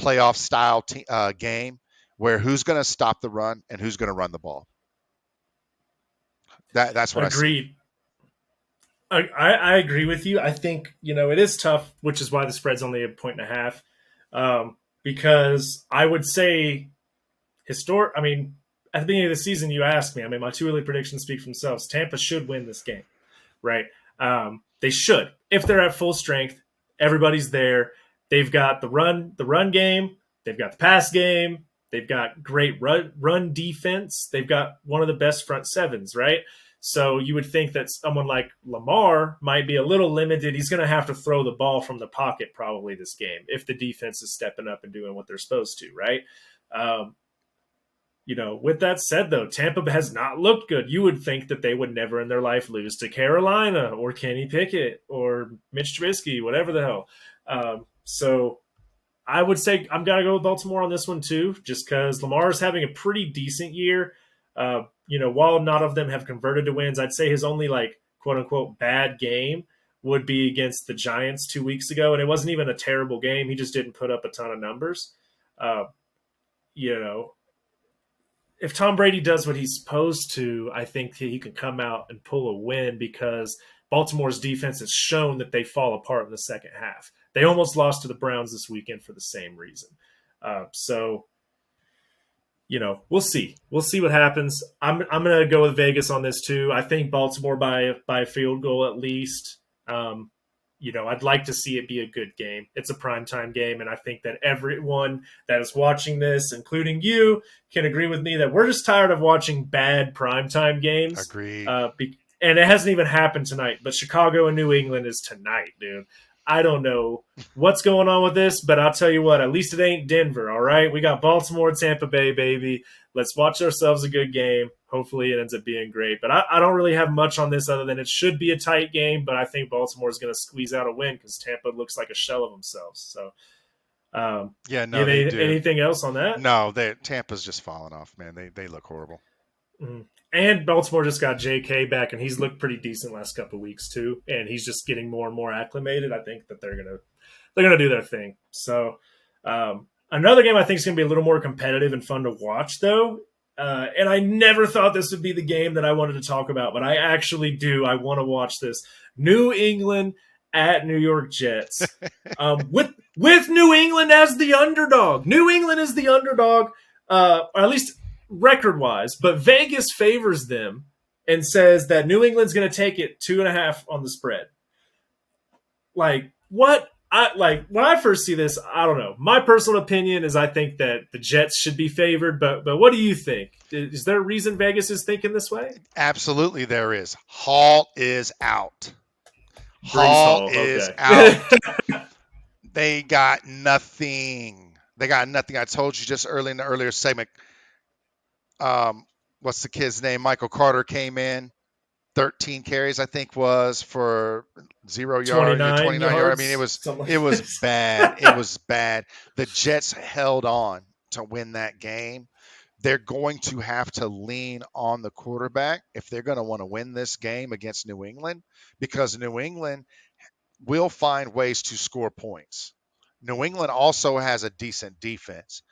playoff style game where who's going to stop the run and who's going to run the ball. That's what I see. Agreed. I agree with you. I think, it is tough, which is why the spread's only a point and a half. Because I would say at the beginning of the season, you asked me, my 2 early predictions speak for themselves. Tampa should win this game, right? They should. If they're at full strength, everybody's there. They've got the run game. They've got the pass game. They've got great run defense. They've got one of the best front sevens, right? So you would think that someone like Lamar might be a little limited. He's going to have to throw the ball from the pocket probably this game if the defense is stepping up and doing what they're supposed to, right? With that said, though, Tampa has not looked good. You would think that they would never in their life lose to Carolina or Kenny Pickett or Mitch Trubisky, whatever the hell. So I would say I'm going to go with Baltimore on this one, too, just because Lamar is having a pretty decent year. While not of them have converted to wins, I'd say his only, quote-unquote, bad game would be against the Giants 2 weeks ago, and it wasn't even a terrible game. He just didn't put up a ton of numbers. If Tom Brady does what he's supposed to, I think he can come out and pull a win because Baltimore's defense has shown that they fall apart in the second half. They almost lost to the Browns this weekend for the same reason. We'll see. We'll see what happens. I'm going to go with Vegas on this too. I think Baltimore by a field goal at least. I'd like to see it be a good game. It's a primetime game, and I think that everyone that is watching this, including you, can agree with me that we're just tired of watching bad primetime games. Agreed. And it hasn't even happened tonight, but Chicago and New England is tonight, dude. I don't know what's going on with this, but I'll tell you what, at least it ain't Denver, all right? We got Baltimore, Tampa Bay, baby. Let's watch ourselves a good game. Hopefully it ends up being great. But I don't really have much on this other than it should be a tight game, but I think Baltimore is going to squeeze out a win because Tampa looks like a shell of themselves. So, anything else on that? No, Tampa's just falling off, man. They look horrible. Mm-hmm. And Baltimore just got J.K. back, and he's looked pretty decent last couple of weeks too. And he's just getting more and more acclimated. I think that they're gonna do their thing. So another game I think is gonna be a little more competitive and fun to watch, though. And I never thought this would be the game that I wanted to talk about, but I actually do. I want to watch this. New England at New York Jets, with New England as the underdog. New England is the underdog, or at least record-wise, but Vegas favors them and says that New England's going to take it 2.5 on the spread. Like, what I like when I first see this. I don't know. My personal opinion is I think that the Jets should be favored. But what do you think? Is there a reason Vegas is thinking this way? Absolutely, there is. Hall is out. Brees Hall Hall. is Okay. out. They got nothing. They got nothing. I told you just early in the earlier segment. Um, what's the kid's name? Michael Carter came in. 13 carries, I think, was for 0 yards, 29 29 yards. I mean, yards, something it like was this. bad. It was bad. The Jets held on to win that game. They're going to have to lean on the quarterback if they're going to want to win this game against New England, because New England will find ways to score points. New England also has a decent defense.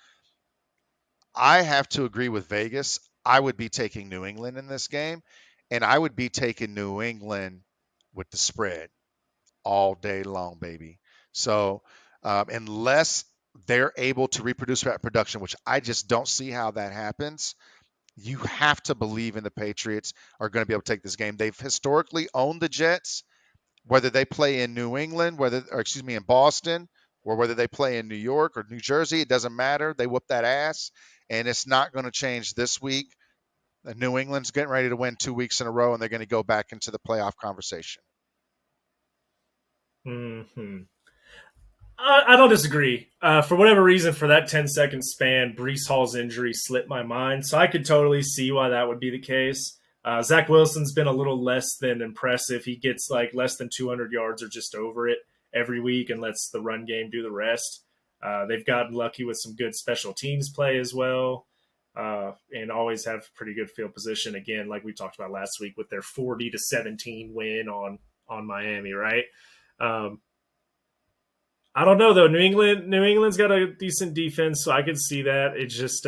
I have to agree with Vegas. I would be taking New England in this game, and I would be taking New England with the spread all day long, baby. So, unless they're able to reproduce that production, which I just don't see how that happens, you have to believe in the Patriots are going to be able to take this game. They've historically owned the Jets, whether they play in New England, in Boston, or whether they play in New York or New Jersey, it doesn't matter. They whoop that ass, and it's not going to change this week. New England's getting ready to win 2 weeks in a row, and they're going to go back into the playoff conversation. Hmm. I don't disagree. For whatever reason, for that 10-second span, Brees Hall's injury slipped my mind, so I could totally see why that would be the case. Zach Wilson's been a little less than impressive. He gets like less than 200 yards or just over it every week and lets the run game do the rest. They've gotten lucky with some good special teams play as well, and always have pretty good field position. Again, like we talked about last week with their 40-17 win on Miami, right? Um, I don't know though. New England's got a decent defense, so I could see that. It's just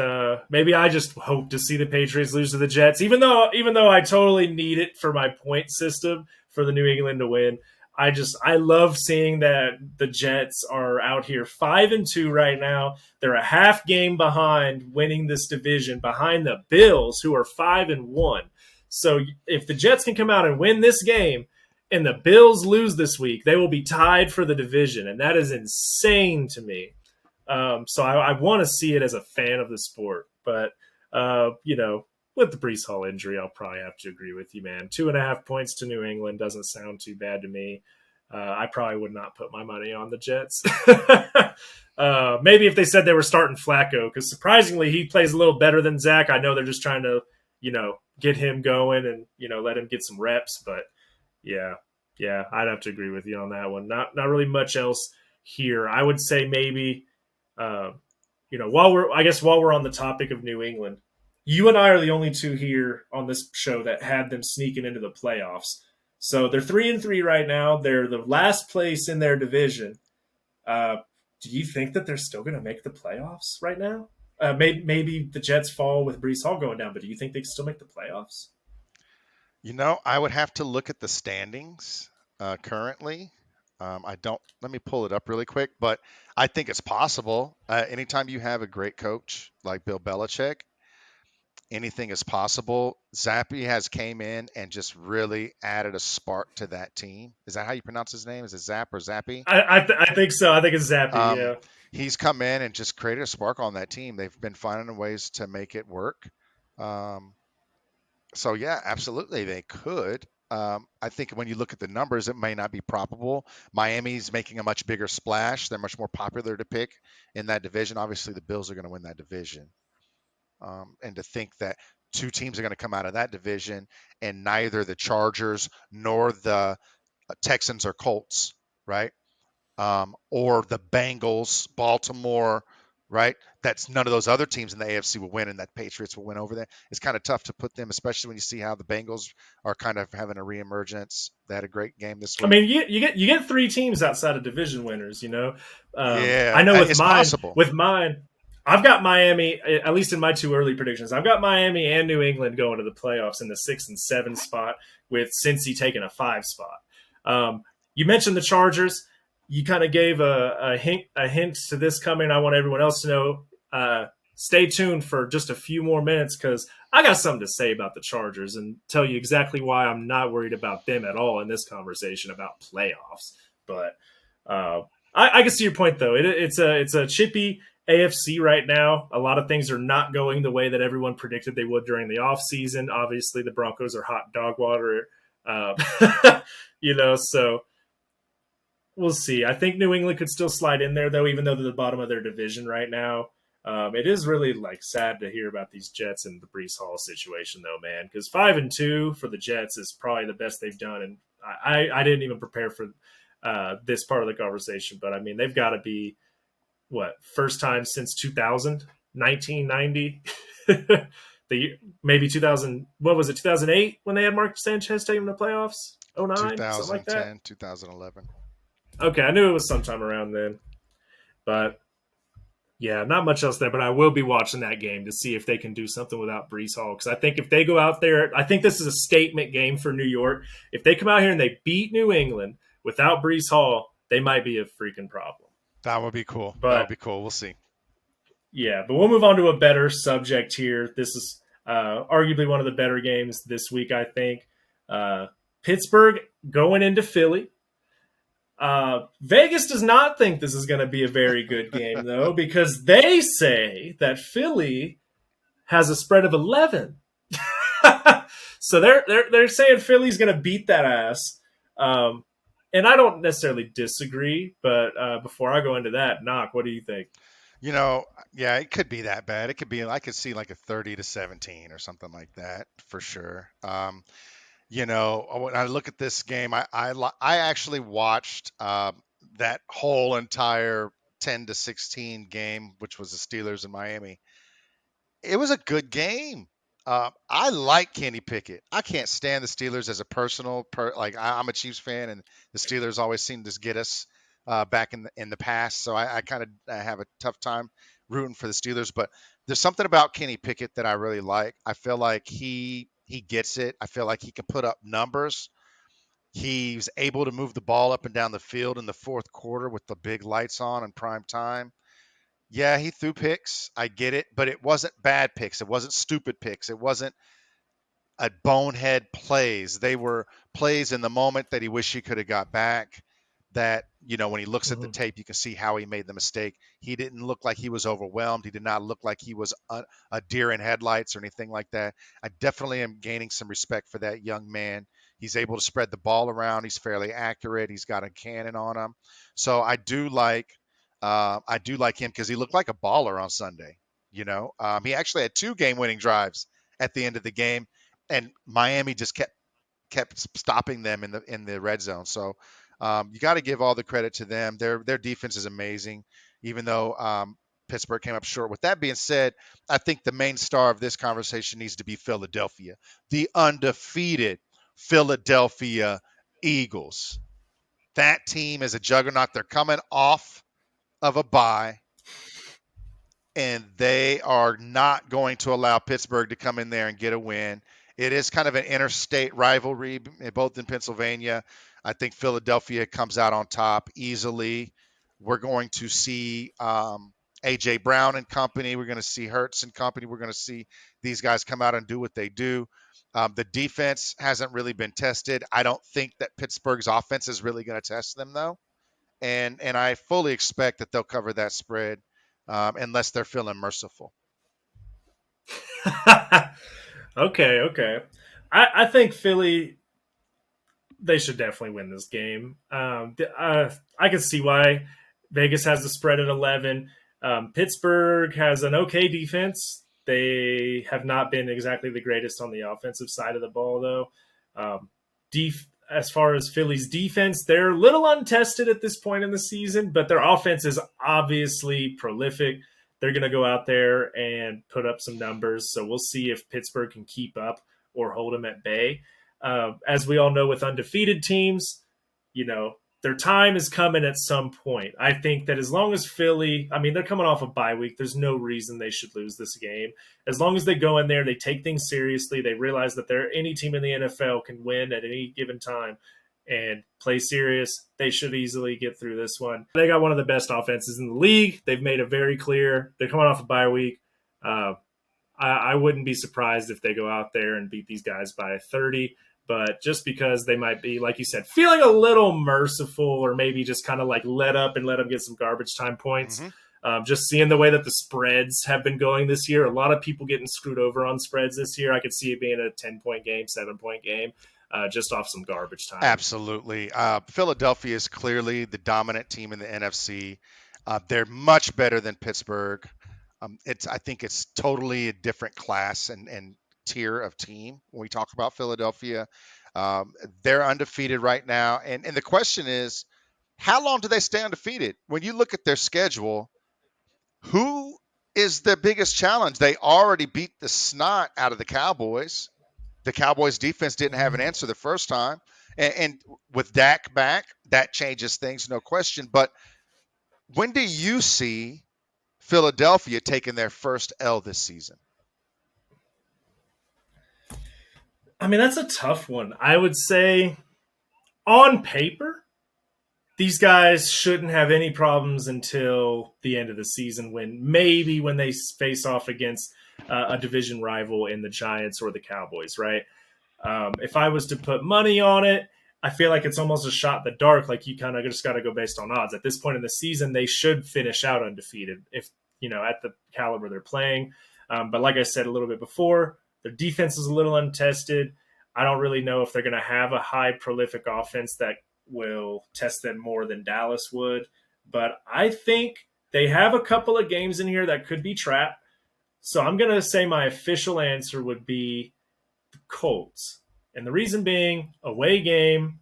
maybe I just hope to see the Patriots lose to the Jets, even though I totally need it for my point system for the New England to win. I love seeing that the Jets are out here 5-2 right now. They're a half game behind winning this division, behind the Bills, who are 5-1. So if the Jets can come out and win this game, and the Bills lose this week, they will be tied for the division, and that is insane to me. So I want to see it as a fan of the sport, but with the Brees Hall injury, I'll probably have to agree with you, man. 2.5 points to New England doesn't sound too bad to me. I probably would not put my money on the Jets. Maybe if they said they were starting Flacco, because surprisingly he plays a little better than Zach. I know they're just trying to, get him going and let him get some reps, but yeah, yeah, I'd have to agree with you on that one. Not really much else here. I would say maybe, uh, while we're on the topic of New England, you and I are the only two here on this show that had them sneaking into the playoffs. So they're 3-3 right now. They're the last place in their division. Uh, do you think that they're still going to make the playoffs right now? Maybe the Jets fall with Brees Hall going down, but do you think they can still make the playoffs? I would have to look at the standings currently. I don't. Let me pull it up really quick, but I think it's possible. Anytime you have a great coach like Bill Belichick, anything is possible. Zappy has came in and just really added a spark to that team. Is that how you pronounce his name? Is it Zap or Zappy? I think so. I think it's Zappy. Um, Yeah. he's come in and just created a spark on that team. They've been finding ways to make it work. Um, so yeah, absolutely they could. I think when you look at the numbers, it may not be probable. Miami's making a much bigger splash. They're much more popular to pick in that division. Obviously, the Bills are going to win that division. And to think that two teams are going to come out of that division and neither the Chargers nor the Texans or Colts, right? Or the Bengals, Baltimore, right? That's none of those other teams in the AFC will win, and that Patriots will win over them. It's kind of tough to put them, especially when you see how the Bengals are kind of having a reemergence. They had a great game this I week. mean, you get three teams outside of division winners. Yeah, I know it's possible. with mine, I've got Miami. At least in my two early predictions, I've got Miami and New England going to the playoffs in the 6 and 7 spot, with Cincy taking a 5 spot. You mentioned the Chargers. You kind of gave a hint to this coming. I want everyone else to know. Stay tuned for just a few more minutes because I got something to say about the Chargers and tell you exactly why I'm not worried about them at all in this conversation about playoffs. But I can see your point though. It's a chippy AFC right now. A lot of things are not going the way that everyone predicted they would during the offseason. Obviously, the Broncos are hot dog water. Uh, so we'll see. I think New England could still slide in there though, even though they're the bottom of their division right now. It is really like sad to hear about these Jets and the Brees Hall situation though, man. Because 5-2 for the Jets is probably the best they've done, and I didn't even prepare for this part of the conversation, but I mean they've got to be what first time since 2000, 1990, the maybe 2000. What was it? 2008 when they had Mark Sanchez taking the playoffs. 09, something like that. 2010, 2011. Okay, I knew it was sometime around then, but yeah, not much else there. But I will be watching that game to see if they can do something without Brees Hall, because I think if they go out there, I think this is a statement game for New York. If they come out here and they beat New England without Brees Hall, they might be a freaking problem. That would be cool. That would But be cool. We'll see. yeah, but we'll move on to a better subject here. This is arguably one of the better games this week, I think. Pittsburgh going into Philly. Vegas does not think this is going to be a very good game, though, because they say that Philly has a spread of 11. So they're saying Philly's going to beat that ass. And I don't necessarily disagree, but before I go into that, Knock, what do you think? You know, yeah, it could be that bad. It could be. I could see like a 30-17 or something like that for sure. When I look at this game, I actually watched that whole entire 10-16 game, which was the Steelers in Miami. It was a good game. I like Kenny Pickett. I can't stand the Steelers as a I'm a Chiefs fan, and the Steelers always seem to get us back in the past. So I kind of have a tough time rooting for the Steelers. But there's something about Kenny Pickett that I really like. I feel like he gets it. I feel like he can put up numbers. He's able to move the ball up and down the field in the fourth quarter with the big lights on in prime time. Yeah, he threw picks. I get it, but it wasn't bad picks. It wasn't stupid picks. It wasn't a bonehead plays. They were plays in the moment that he wished he could have got back. That, when he looks at the Mm-hmm. tape, you can see how he made the mistake. He didn't look like he was overwhelmed. He did not look like he was a deer in headlights or anything like that. I definitely am gaining some respect for that young man. He's able to spread the ball around. He's fairly accurate. He's got a cannon on him. So I do like him because he looked like a baller on Sunday. He actually had two game-winning drives at the end of the game, and Miami just kept stopping them in the red zone. So you got to give all the credit to them. Their defense is amazing, even though Pittsburgh came up short. With that being said, I think the main star of this conversation needs to be Philadelphia, the undefeated Philadelphia Eagles. That team is a juggernaut. They're coming off of a bye, and they are not going to allow Pittsburgh to come in there and get a win. It is kind of an interstate rivalry, both in Pennsylvania. I think Philadelphia comes out on top easily. We're going to see A.J. Brown and company. We're going to see Hurts and company. We're going to see these guys come out and do what they do. The defense hasn't really been tested. I don't think that Pittsburgh's offense is really going to test them, though. And I fully expect that they'll cover that spread unless they're feeling merciful. Okay. I think Philly they should definitely win this game. I can see why Vegas has the spread at 11. Pittsburgh has an okay defense. They have not been exactly the greatest on the offensive side of the ball, though. As far as Philly's defense, they're a little untested at this point in the season, but their offense is obviously prolific. They're going to go out there and put up some numbers. So we'll see if Pittsburgh can keep up or hold them at bay. As we all know, with undefeated teams, their time is coming at some point. I think that as long as Philly, I mean, they're coming off a bye week, there's no reason they should lose this game. As long as they go in there, they take things seriously, they realize that any team in the NFL can win at any given time and play serious, they should easily get through this one. They got one of the best offenses in the league. They've made it very clear. They're coming off a bye week. I wouldn't be surprised if they go out there and beat these guys by 30. but just because they might be, like you said, feeling a little merciful, or maybe just kind of like let up and let them get some garbage time points. Hmm. Just seeing the way that the spreads have been going this year, a lot of people getting screwed over on spreads this year. I could see it being a 10-point game, 7-point game, just off some garbage time. Absolutely. Philadelphia is clearly the dominant team in the NFC. They're much better than Pittsburgh. I think it's totally a different class and tier of team when we talk about Philadelphia. They're undefeated right now, and the question is, how long do they stay undefeated? When you look at their schedule, who is their biggest challenge? They already beat the snot out of the Cowboys. The Cowboys defense didn't have an answer the first time. And with Dak back, that changes things, no question. But when do you see Philadelphia taking their first L this season? I mean, that's a tough one. I would say on paper, these guys shouldn't have any problems until the end of the season, when they face off against a division rival in the Giants or the Cowboys, right? If I was to put money on it, I feel like it's almost a shot in the dark. Like, you kind of just got to go based on odds. At this point in the season, they should finish out undefeated if, at the caliber they're playing. But like I said a little bit before, their defense is a little untested. I don't really know if they're going to have a high prolific offense that will test them more than Dallas would. But I think they have a couple of games in here that could be trapped. So I'm going to say my official answer would be the Colts. And the reason being, away game,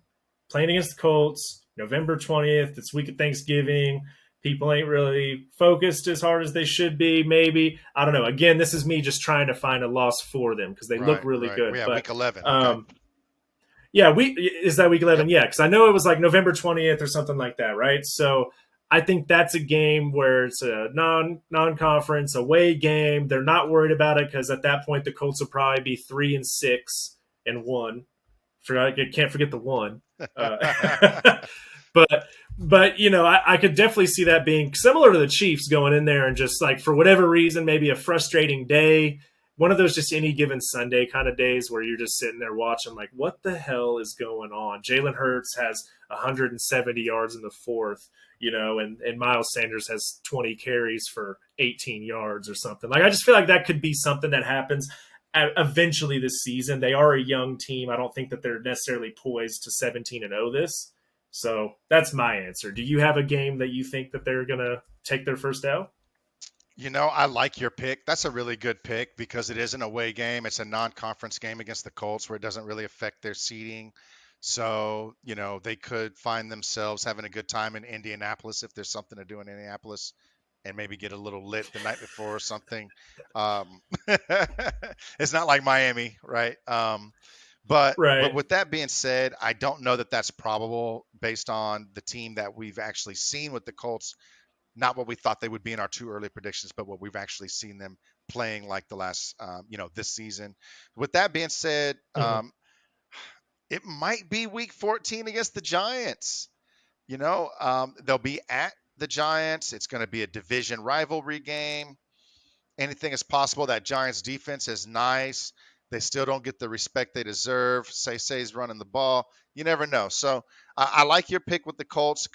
playing against the Colts, November 20th, it's week of Thanksgiving. People ain't really focused as hard as they should be, maybe. I don't know. Again, this is me just trying to find a loss for them because they look really good. Yeah, but, week 11. Okay. Yeah, is that week 11? Yep. Yeah, because I know it was like November 20th or something like that, right? So I think that's a game where it's a non-conference away game. They're not worried about it because at that point the Colts will probably be 3-6-1. Can't forget the one. But I could definitely see that being similar to the Chiefs, going in there and just like, for whatever reason, maybe a frustrating day. One of those just any given Sunday kind of days where you're just sitting there watching like, what the hell is going on? Jalen Hurts has 170 yards in the fourth, and Miles Sanders has 20 carries for 18 yards or something. Like, I just feel like that could be something that happens eventually this season. They are a young team. I don't think that they're necessarily poised to 17-0 this. So that's my answer. Do you have a game that you think that they're going to take their first L? I like your pick. That's a really good pick because it is an away game. It's a non-conference game against the Colts where it doesn't really affect their seeding. So, they could find themselves having a good time in Indianapolis if there's something to do in Indianapolis, and maybe get a little lit the night before or something. It's not like Miami, right? But Right. with that being said, I don't know that that's probable based on the team that we've actually seen with the Colts. Not what we thought they would be in our two early predictions, but what we've actually seen them playing like the last, this season. With that being said, Mhm. it might be week 14 against the Giants. They'll be at the Giants. It's going to be a division rivalry game. Anything is possible. That Giants defense is nice. They still don't get the respect they deserve. Say's running the ball. You never know. So I like your pick with the Colts.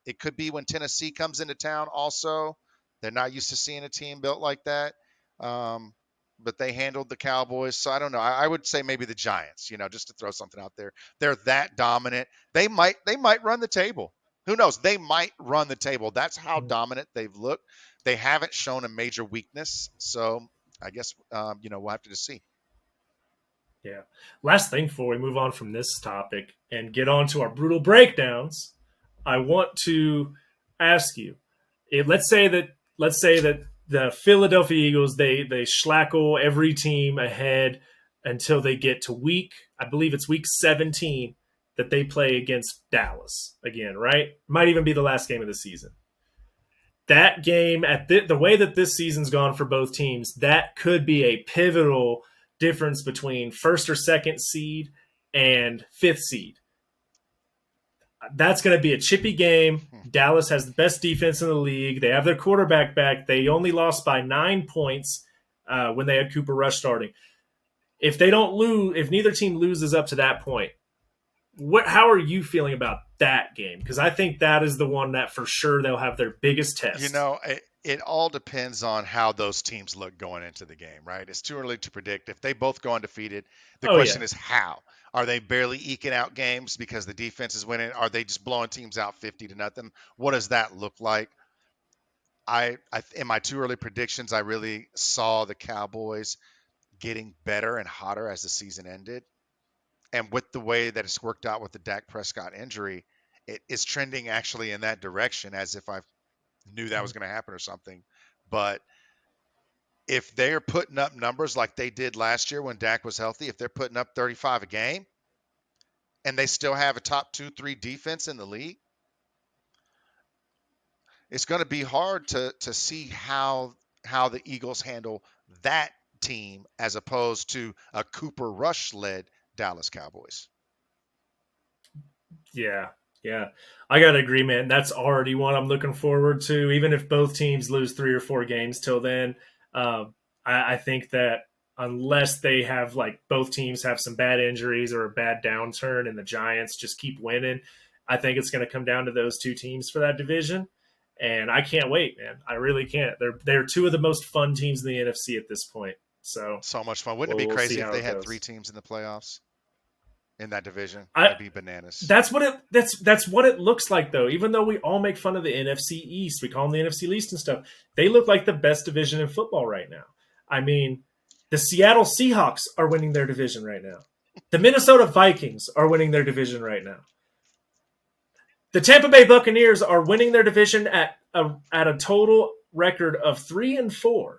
It could be when Tennessee comes into town. Also, they're not used to seeing a team built like that. But they handled the Cowboys. So I don't know. I would say maybe the Giants. Just to throw something out there. They're that dominant. They might run the table. Who knows? They might run the table. That's how dominant they've looked. They haven't shown a major weakness, so I guess we'll have to just see. Yeah. Last thing before we move on from this topic and get on to our brutal breakdowns, I want to ask you: let's say that the Philadelphia Eagles, they schlackle every team ahead until they get to I believe it's week 17, that they play against Dallas again, right? Might even be the last game of the season. That game, at the way that this season's gone for both teams, that could be a pivotal difference between first or second seed and fifth seed. That's going to be a chippy game. Dallas has the best defense in the league. They have their quarterback back. They only lost by 9 points when they had Cooper Rush starting. If they don't lose, if neither team loses up to that point, how are you feeling about that game? Because I think that is the one that for sure they'll have their biggest You test. know, it all depends on how those teams look going into the game, right? It's too early to predict. If they both go undefeated, the Oh question yeah, is how. Are they barely eking out games because the defense is winning? Are they just blowing teams out 50 to nothing? What does that look like? In my two early predictions, I really saw the Cowboys getting better and hotter as the season ended. And with the way that it's worked out with the Dak Prescott injury, it is trending actually in that direction as if I knew that was going to happen or something. But if they're putting up numbers like they did last year when Dak was healthy, if they're putting up 35 a game and they still have a top 2, 3 defense in the league, it's going to be hard to see how the Eagles handle that team as opposed to a Cooper Rush led Dallas Cowboys. yeah, yeah. I gotta agree, man. That's already one I'm looking forward to. Even if both teams lose 3 or 4 games till then, I think that unless they have like both teams have some bad injuries or a bad downturn, and the Giants just keep winning, I think it's going to come down to those two teams for that division. And I can't wait, man. I really can't. They're two of the most fun teams in the NFC at this point. So So much fun. Wouldn't it be we'll see crazy if how they it had 3 goes. teams in the playoffs in that division? I That'd be bananas. that's what it looks like though. Even though we all make fun of the NFC East, we call them the NFC East and stuff. They look like the best division in football right now. I mean, the Seattle Seahawks are winning their division right now. The Minnesota Vikings are winning their division right now. The Tampa Bay Buccaneers are winning their division at a total record of 3-4.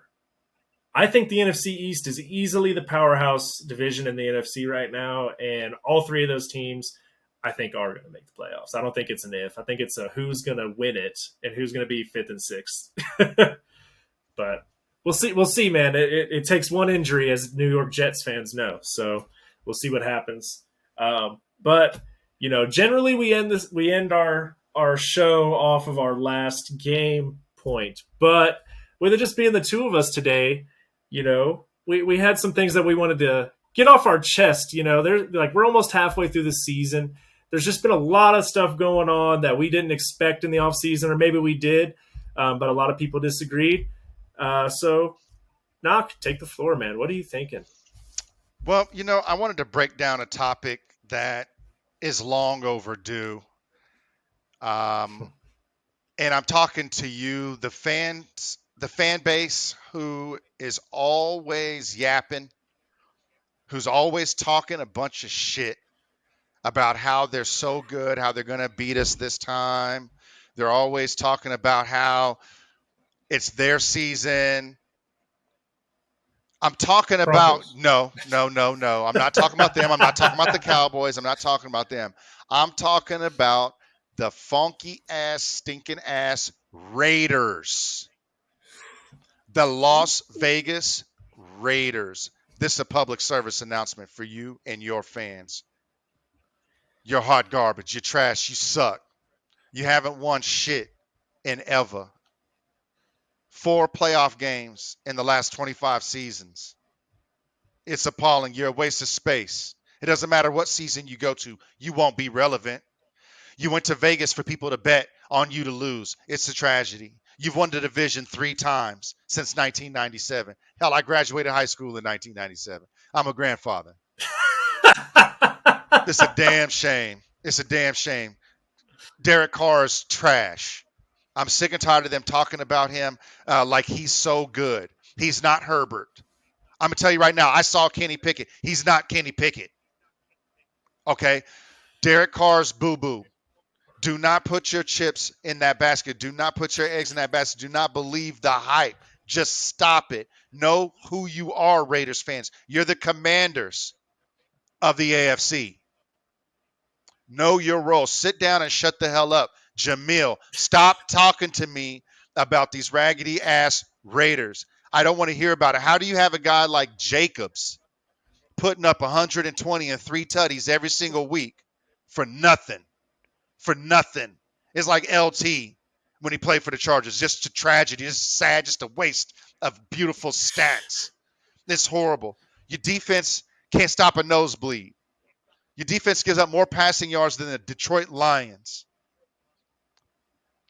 I think the NFC East is easily the powerhouse division in the NFC right now, and all three of those teams, I think, are going to make the playoffs. I don't think it's an if. I think it's a who's going to win it and who's going to be fifth and sixth. But we'll see. We'll see, man. It takes one injury, as New York Jets fans know. So we'll see what happens. But generally we end our show off of our last game point. But with it just being the two of us today, we had some things that we wanted to get off our chest. There's like we're almost halfway through the season. There's just been a lot of stuff going on that we didn't expect in the offseason, or maybe we did, but a lot of people disagreed. So, Knock, take the floor, man. What are you thinking? Well, I wanted to break down a topic that is long overdue. Um, and I'm talking to you, the fan base who is always yapping, who's always talking a bunch of shit about how they're so good, how they're going to beat us this time. They're always talking about how it's their season. I'm talking about Broncos. no, no, no, no. I'm not talking about them. I'm not talking about the Cowboys. I'm not talking about them. I'm talking about the funky ass, stinking ass Raiders. The Las Vegas Raiders. This is a public service announcement for you and your fans. You're hot garbage. You're trash. You suck. You haven't won shit in ever. 4 playoff games in the last 25 seasons. It's appalling. You're a waste of space. It doesn't matter what season you go to, you won't be relevant. You went to Vegas for people to bet on you to lose. It's a tragedy. You've won the division 3 times since 1997. Hell, I graduated high school in 1997. I'm a grandfather. It's a damn shame. It's a damn shame. Derek Carr is trash. I'm sick and tired of them talking about him like he's so good. He's not Herbert. I'm going to tell you right now, I saw Kenny Pickett. He's not Kenny Pickett. Okay? Derek Carr's boo-boo. Do not put your chips in that basket. Do not put your eggs in that basket. Do not believe the hype. Just stop it. Know who you are, Raiders fans. You're the Commanders of the AFC. Know your role. Sit down and shut the hell up. Jamil, stop talking to me about these raggedy ass Raiders. I don't want to hear about it. How do you have a guy like Jacobs putting up 120 and 3 tutties every single week for nothing? For nothing. It's like LT when he played for the Chargers. Just a tragedy, just sad, just a waste of beautiful stats. It's horrible. Your defense Can't stop a nosebleed. Your defense gives up more passing yards than the Detroit Lions.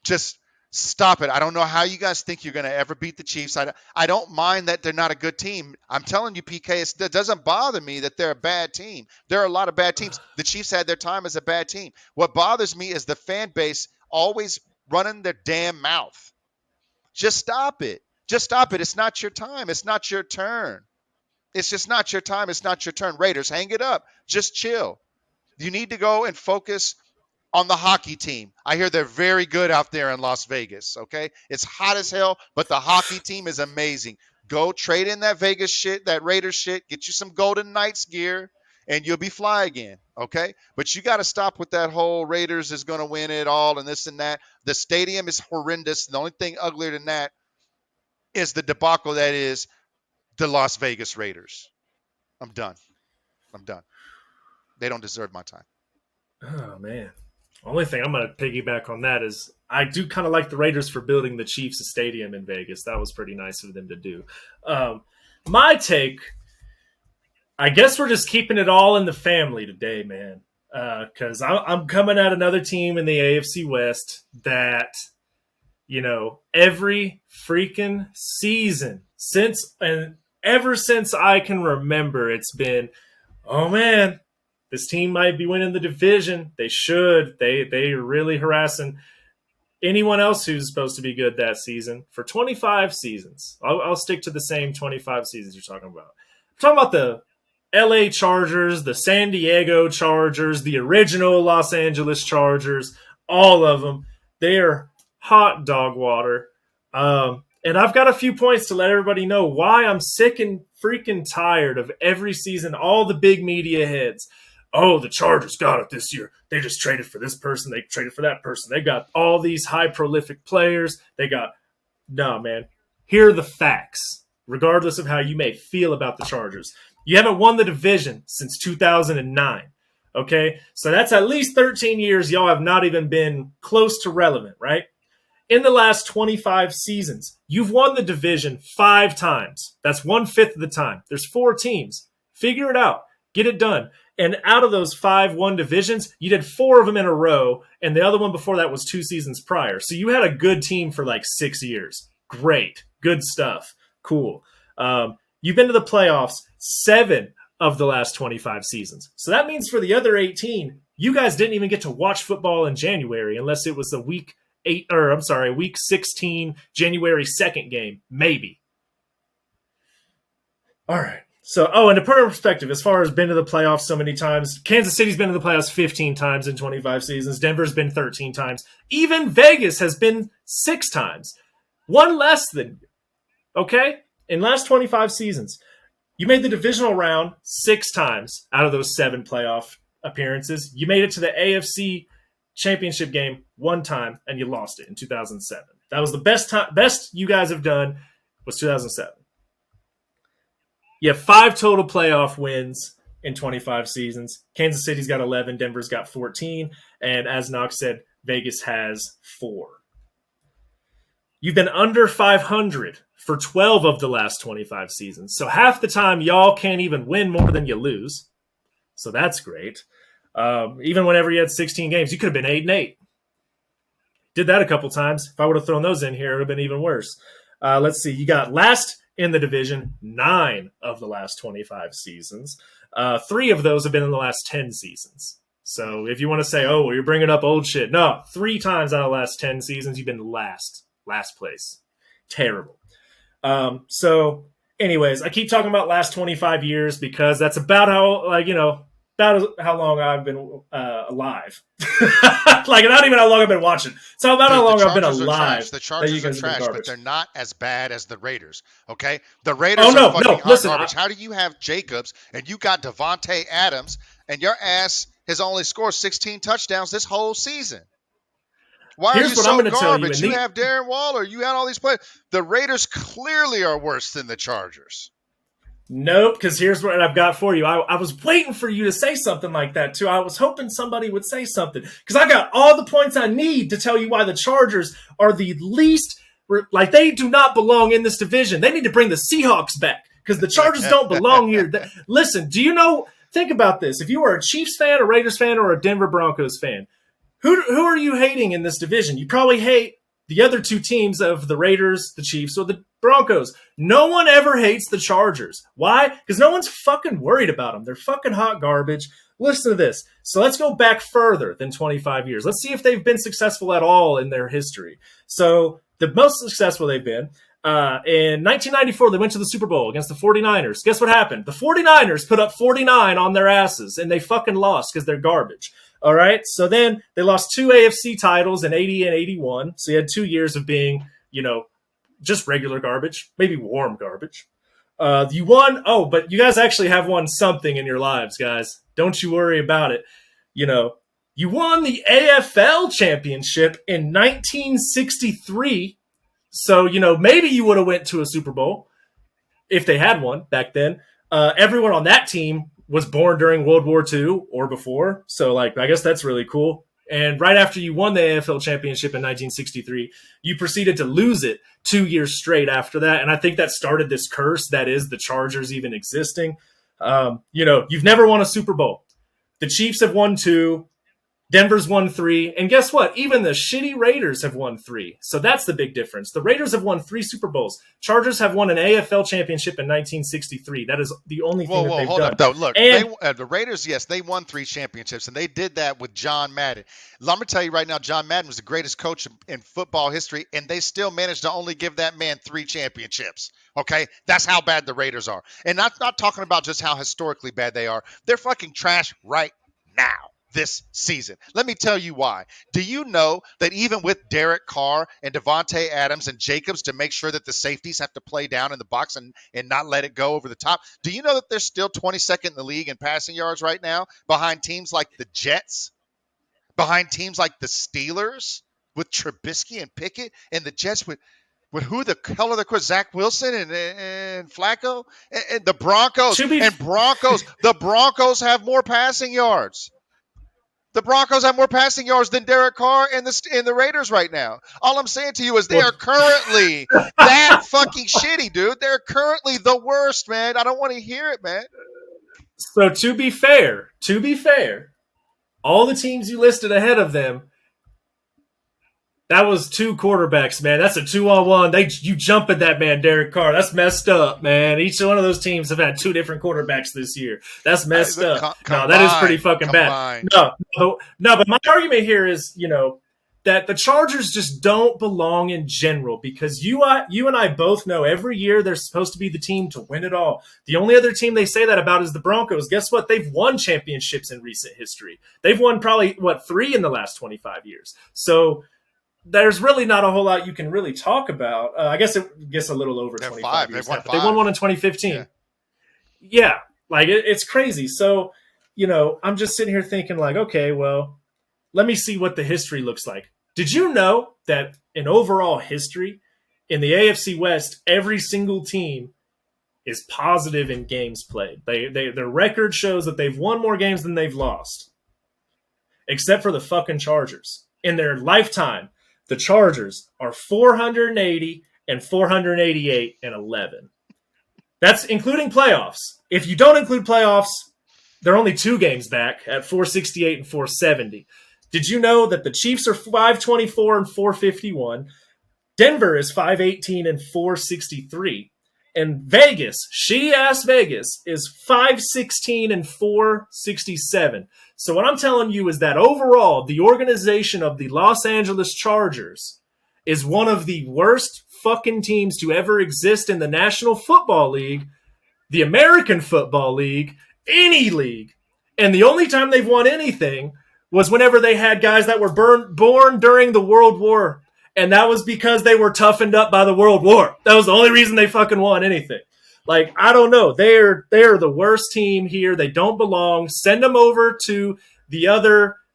Just stop it. I don't know how you guys think you're going to ever beat the Chiefs. I don't mind that they're not a good team. I'm telling you, PK, it doesn't bother me that they're a bad team. There are a lot of bad teams. The Chiefs had their time as a bad team. What bothers me is the fan base always running their damn mouth. Just stop it. Just stop it. It's not your time. It's not your turn. It's just not your time. It's not your turn. Raiders, hang it up. Just chill. You need to go and focus on the hockey team. I hear they're very good out there in Las Vegas, okay? It's hot as hell, but the hockey team is amazing. Go trade in that Vegas shit, that Raiders shit, get you some Golden Knights gear, and you'll be fly again, okay? But you got to stop with that whole Raiders is going to win it all and this and that. The stadium is horrendous. The only thing uglier than that is the debacle that is the Las Vegas Raiders. I'm done. They don't deserve my time. Oh, man. Only thing I'm going to piggyback on that is I do kind of like the Raiders for building the Chiefs a stadium in Vegas. That was pretty nice of them to do. My take, I guess we're just keeping it all in the family today, man. Because I'm coming at another team in the AFC West that, every freaking season ever since I can remember, it's been, oh, man, this team might be winning the division. They should. They are really harassing anyone else who's supposed to be good that season for 25 seasons. I'll stick to the same 25 seasons you're talking about. I'm talking about the LA Chargers, the San Diego Chargers, the original Los Angeles Chargers, all of them. They are hot dog water. And I've got a few points to let everybody know why I'm sick and freaking tired of every season, all the big media heads. Oh, the Chargers got it this year. They just traded for this person. They traded for that person. They got all these high prolific players. No, man. Here are the facts, regardless of how you may feel about the Chargers. You haven't won the division since 2009. Okay? So that's at least 13 years y'all have not even been close to relevant, right? In the last 25 seasons, you've won the division 5 times. That's 1/5 of the time. There's 4 teams. Figure it out. Get it done. And out of those 5 won divisions, you did 4 of them in a row, and the other one before that was 2 seasons prior. So you had a good team for like 6 years. Great. Good stuff. Cool. You've been to the playoffs 7 of the last 25 seasons. So that means for the other 18, you guys didn't even get to watch football in January unless it was the week 16, January 2nd game. Maybe. All right. So, and to put it in perspective, as far as been to the playoffs so many times, Kansas City's been to the playoffs 15 times in 25 seasons. Denver's been 13 times. Even Vegas has been 6 times. One less than you. Okay? In last 25 seasons, you made the divisional round 6 times out of those 7 playoff appearances. You made it to the AFC championship game 1 time, and you lost it in 2007. That was the best you guys have done was 2007. You have 5 total playoff wins in 25 seasons. Kansas City's got 11. Denver's got 14. And as Knox said, Vegas has 4. You've been under 500 for 12 of the last 25 seasons. So half the time, y'all can't even win more than you lose. So that's great. Even whenever you had 16 games, you could have been 8-8. Did that a couple times. If I would have thrown those in here, it would have been even worse. Let's see. You got last in the division 9 of the last 25 seasons. 3 of those have been in the last 10 seasons. So if you want to say, oh, well, you're bringing up old shit. No, 3 times out of the last 10 seasons, you've been last place. Terrible. So anyways, I keep talking about last 25 years because that's about how long I've been alive. Like, not even how long I've been watching. It's about how long I've been alive. The Chargers are trash, but they're not as bad as the Raiders, okay? The Raiders are fucking hot garbage. How do you have Jacobs and you got Devontae Adams and your ass has only scored 16 touchdowns this whole season? Why are you so garbage? You have Darren Waller. You had all these players. The Raiders clearly are worse than the Chargers. Nope, because here's what I've got for you. I was waiting for you to say something like that, too. I was hoping somebody would say something, because I got all the points I need to tell you why the Chargers are the least, like, they do not belong in this division. They need to bring the Seahawks back, because the Chargers don't belong here. Listen, do you know? Think about this. If you are a Chiefs fan, a Raiders fan, or a Denver Broncos fan, who are you hating in this division? You probably hate the other two teams of the Raiders, the Chiefs, or the Broncos. No one ever hates the Chargers. Why? Because no one's fucking worried about them. They're fucking hot garbage. Listen to this. So let's go back further than 25 years. Let's see if they've been successful at all in their history. So the most successful they've been, in 1994, they went to the Super Bowl against the 49ers. Guess what happened? The 49ers put up 49 on their asses, and they fucking lost because they're garbage. All right? So then they lost 2 AFC titles in 80 and 81. So you had 2 years of being, just regular garbage, maybe warm garbage. You won. Oh, but you guys actually have won something in your lives, guys. Don't you worry about it. You won the AFL championship in 1963. So, maybe you would have went to a Super Bowl if they had one back then. Everyone on that team was born during World War II or before. So, I guess that's really cool. And right after you won the AFL championship in 1963, you proceeded to lose it 2 years straight after that. And I think that started this curse that is the Chargers even existing. You've never won a Super Bowl. The Chiefs have won 2. Denver's won 3. And guess what? Even the shitty Raiders have won 3. So that's the big difference. The Raiders have won 3 Super Bowls. Chargers have won an AFL championship in 1963. That is the only thing that they've hold done. Up, though. Look, and the Raiders, yes, they won 3 championships, and they did that with John Madden. I'm going to tell you right now, John Madden was the greatest coach in football history, and they still managed to only give that man 3 championships. Okay? That's how bad the Raiders are. And I'm not talking about just how historically bad they are. They're fucking trash right now. This season. Let me tell you why. Do you know that even with Derek Carr and Devontae Adams and Jacobs to make sure that the safeties have to play down in the box and not let it go over the top, do you know that they're still 22nd in the league in passing yards right now behind teams like the Jets, behind teams like the Steelers with Trubisky and Pickett, and the Jets with who the hell are the Zach Wilson and Flacco and the Broncos the Broncos have more passing yards. The Broncos have more passing yards than Derek Carr and the Raiders right now. All I'm saying to you is they are currently that fucking shitty, dude. They're currently the worst, man. I don't want to hear it, man. So to be fair, all the teams you listed ahead of them, that was 2 quarterbacks, man. That's a 2-on-1. You jump at that man, Derek Carr. That's messed up, man. Each one of those teams have had 2 different quarterbacks this year. That's messed up. No, that is pretty fucking bad. No, but my argument here is, that the Chargers just don't belong in general because you and I both know every year they're supposed to be the team to win it all. The only other team they say that about is the Broncos. Guess what? They've won championships in recent history. They've won probably, 3 in the last 25 years. So there's really not a whole lot you can really talk about. I guess it gets a little over 25 years. They won one in 2015. Yeah, it's crazy. So, I'm just sitting here thinking okay, well, let me see what the history looks like. Did you know that in overall history, in the AFC West, every single team is positive in games played? Their record shows that they've won more games than they've lost, except for the fucking Chargers. In their lifetime, the Chargers are 480 and 488 and 11. That's including playoffs. If you don't include playoffs, they're only 2 games back at 468 and 470. Did you know that the Chiefs are 524 and 451? Denver is 518 and 463. And Vegas, shitty-ass Vegas, is 516 and 467. So what I'm telling you is that overall, the organization of the Los Angeles Chargers is one of the worst fucking teams to ever exist in the National Football League, the American Football League, any league. And the only time they've won anything was whenever they had guys that were born during the World War. And that was because they were toughened up by the World War. That was the only reason they fucking won anything. I don't know. They're the worst team here. They don't belong. Send them over to the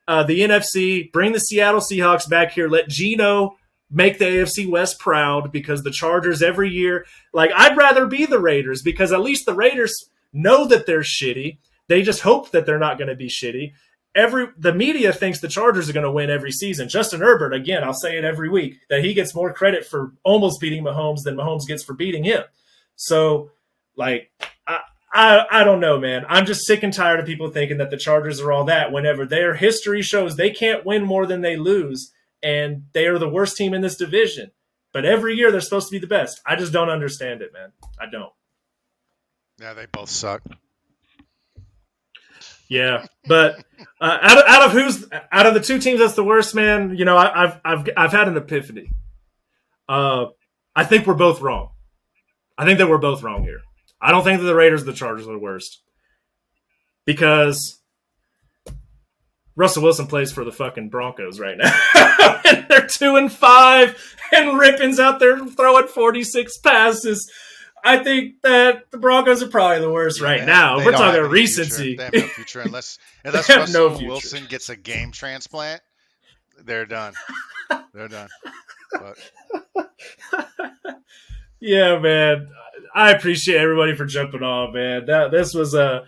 NFC. Bring the Seattle Seahawks back here. Let Geno make the AFC West proud because the Chargers every year, I'd rather be the Raiders because at least the Raiders know that they're shitty. They just hope that they're not going to be shitty. The media thinks the Chargers are going to win every season. Justin Herbert, again, I'll say it every week, that he gets more credit for almost beating Mahomes than Mahomes gets for beating him. So Like, I don't know, man. I'm just sick and tired of people thinking that the Chargers are all that whenever their history shows they can't win more than they lose, and they are the worst team in this division. But every year they're supposed to be the best. I just don't understand it, man. I don't. Yeah, they both suck. Yeah, but out of the two teams that's the worst, man. You know, I've had an epiphany. I think we're both wrong. I think that we're both wrong here. I don't think that the Raiders and the Chargers are the worst because Russell Wilson plays for the fucking Broncos right now. And they're 2-5 and Rippon's out there throwing 46 passes. I think that the Broncos are probably the worst right now. We're talking recency. They have no future unless Russell Wilson gets a game transplant. They're done. They're done. But yeah, man. I appreciate everybody for jumping on, man. This was a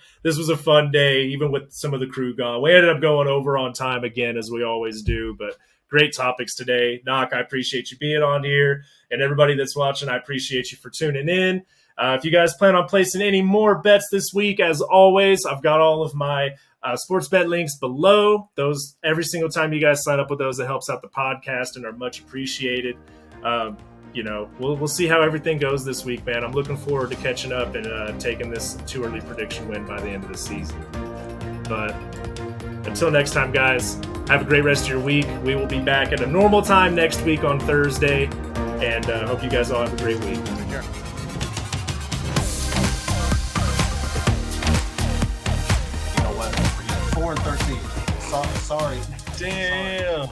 fun day, even with some of the crew gone. We ended up going over on time again, as we always do, but great topics today. Knock, I appreciate you being on here, and everybody that's watching, I appreciate you for tuning in. If you guys plan on placing any more bets this week, as always, I've got all of my sports bet links below. Those every single time you guys sign up with those, it helps out the podcast and are much appreciated. You know, we'll see how everything goes this week, man. I'm looking forward to catching up and taking this too early prediction win by the end of the season. But until next time, guys, have a great rest of your week. We will be back at a normal time next week on Thursday, and hope you guys all have a great week. take care. You know what? 4-13. Sorry. Damn.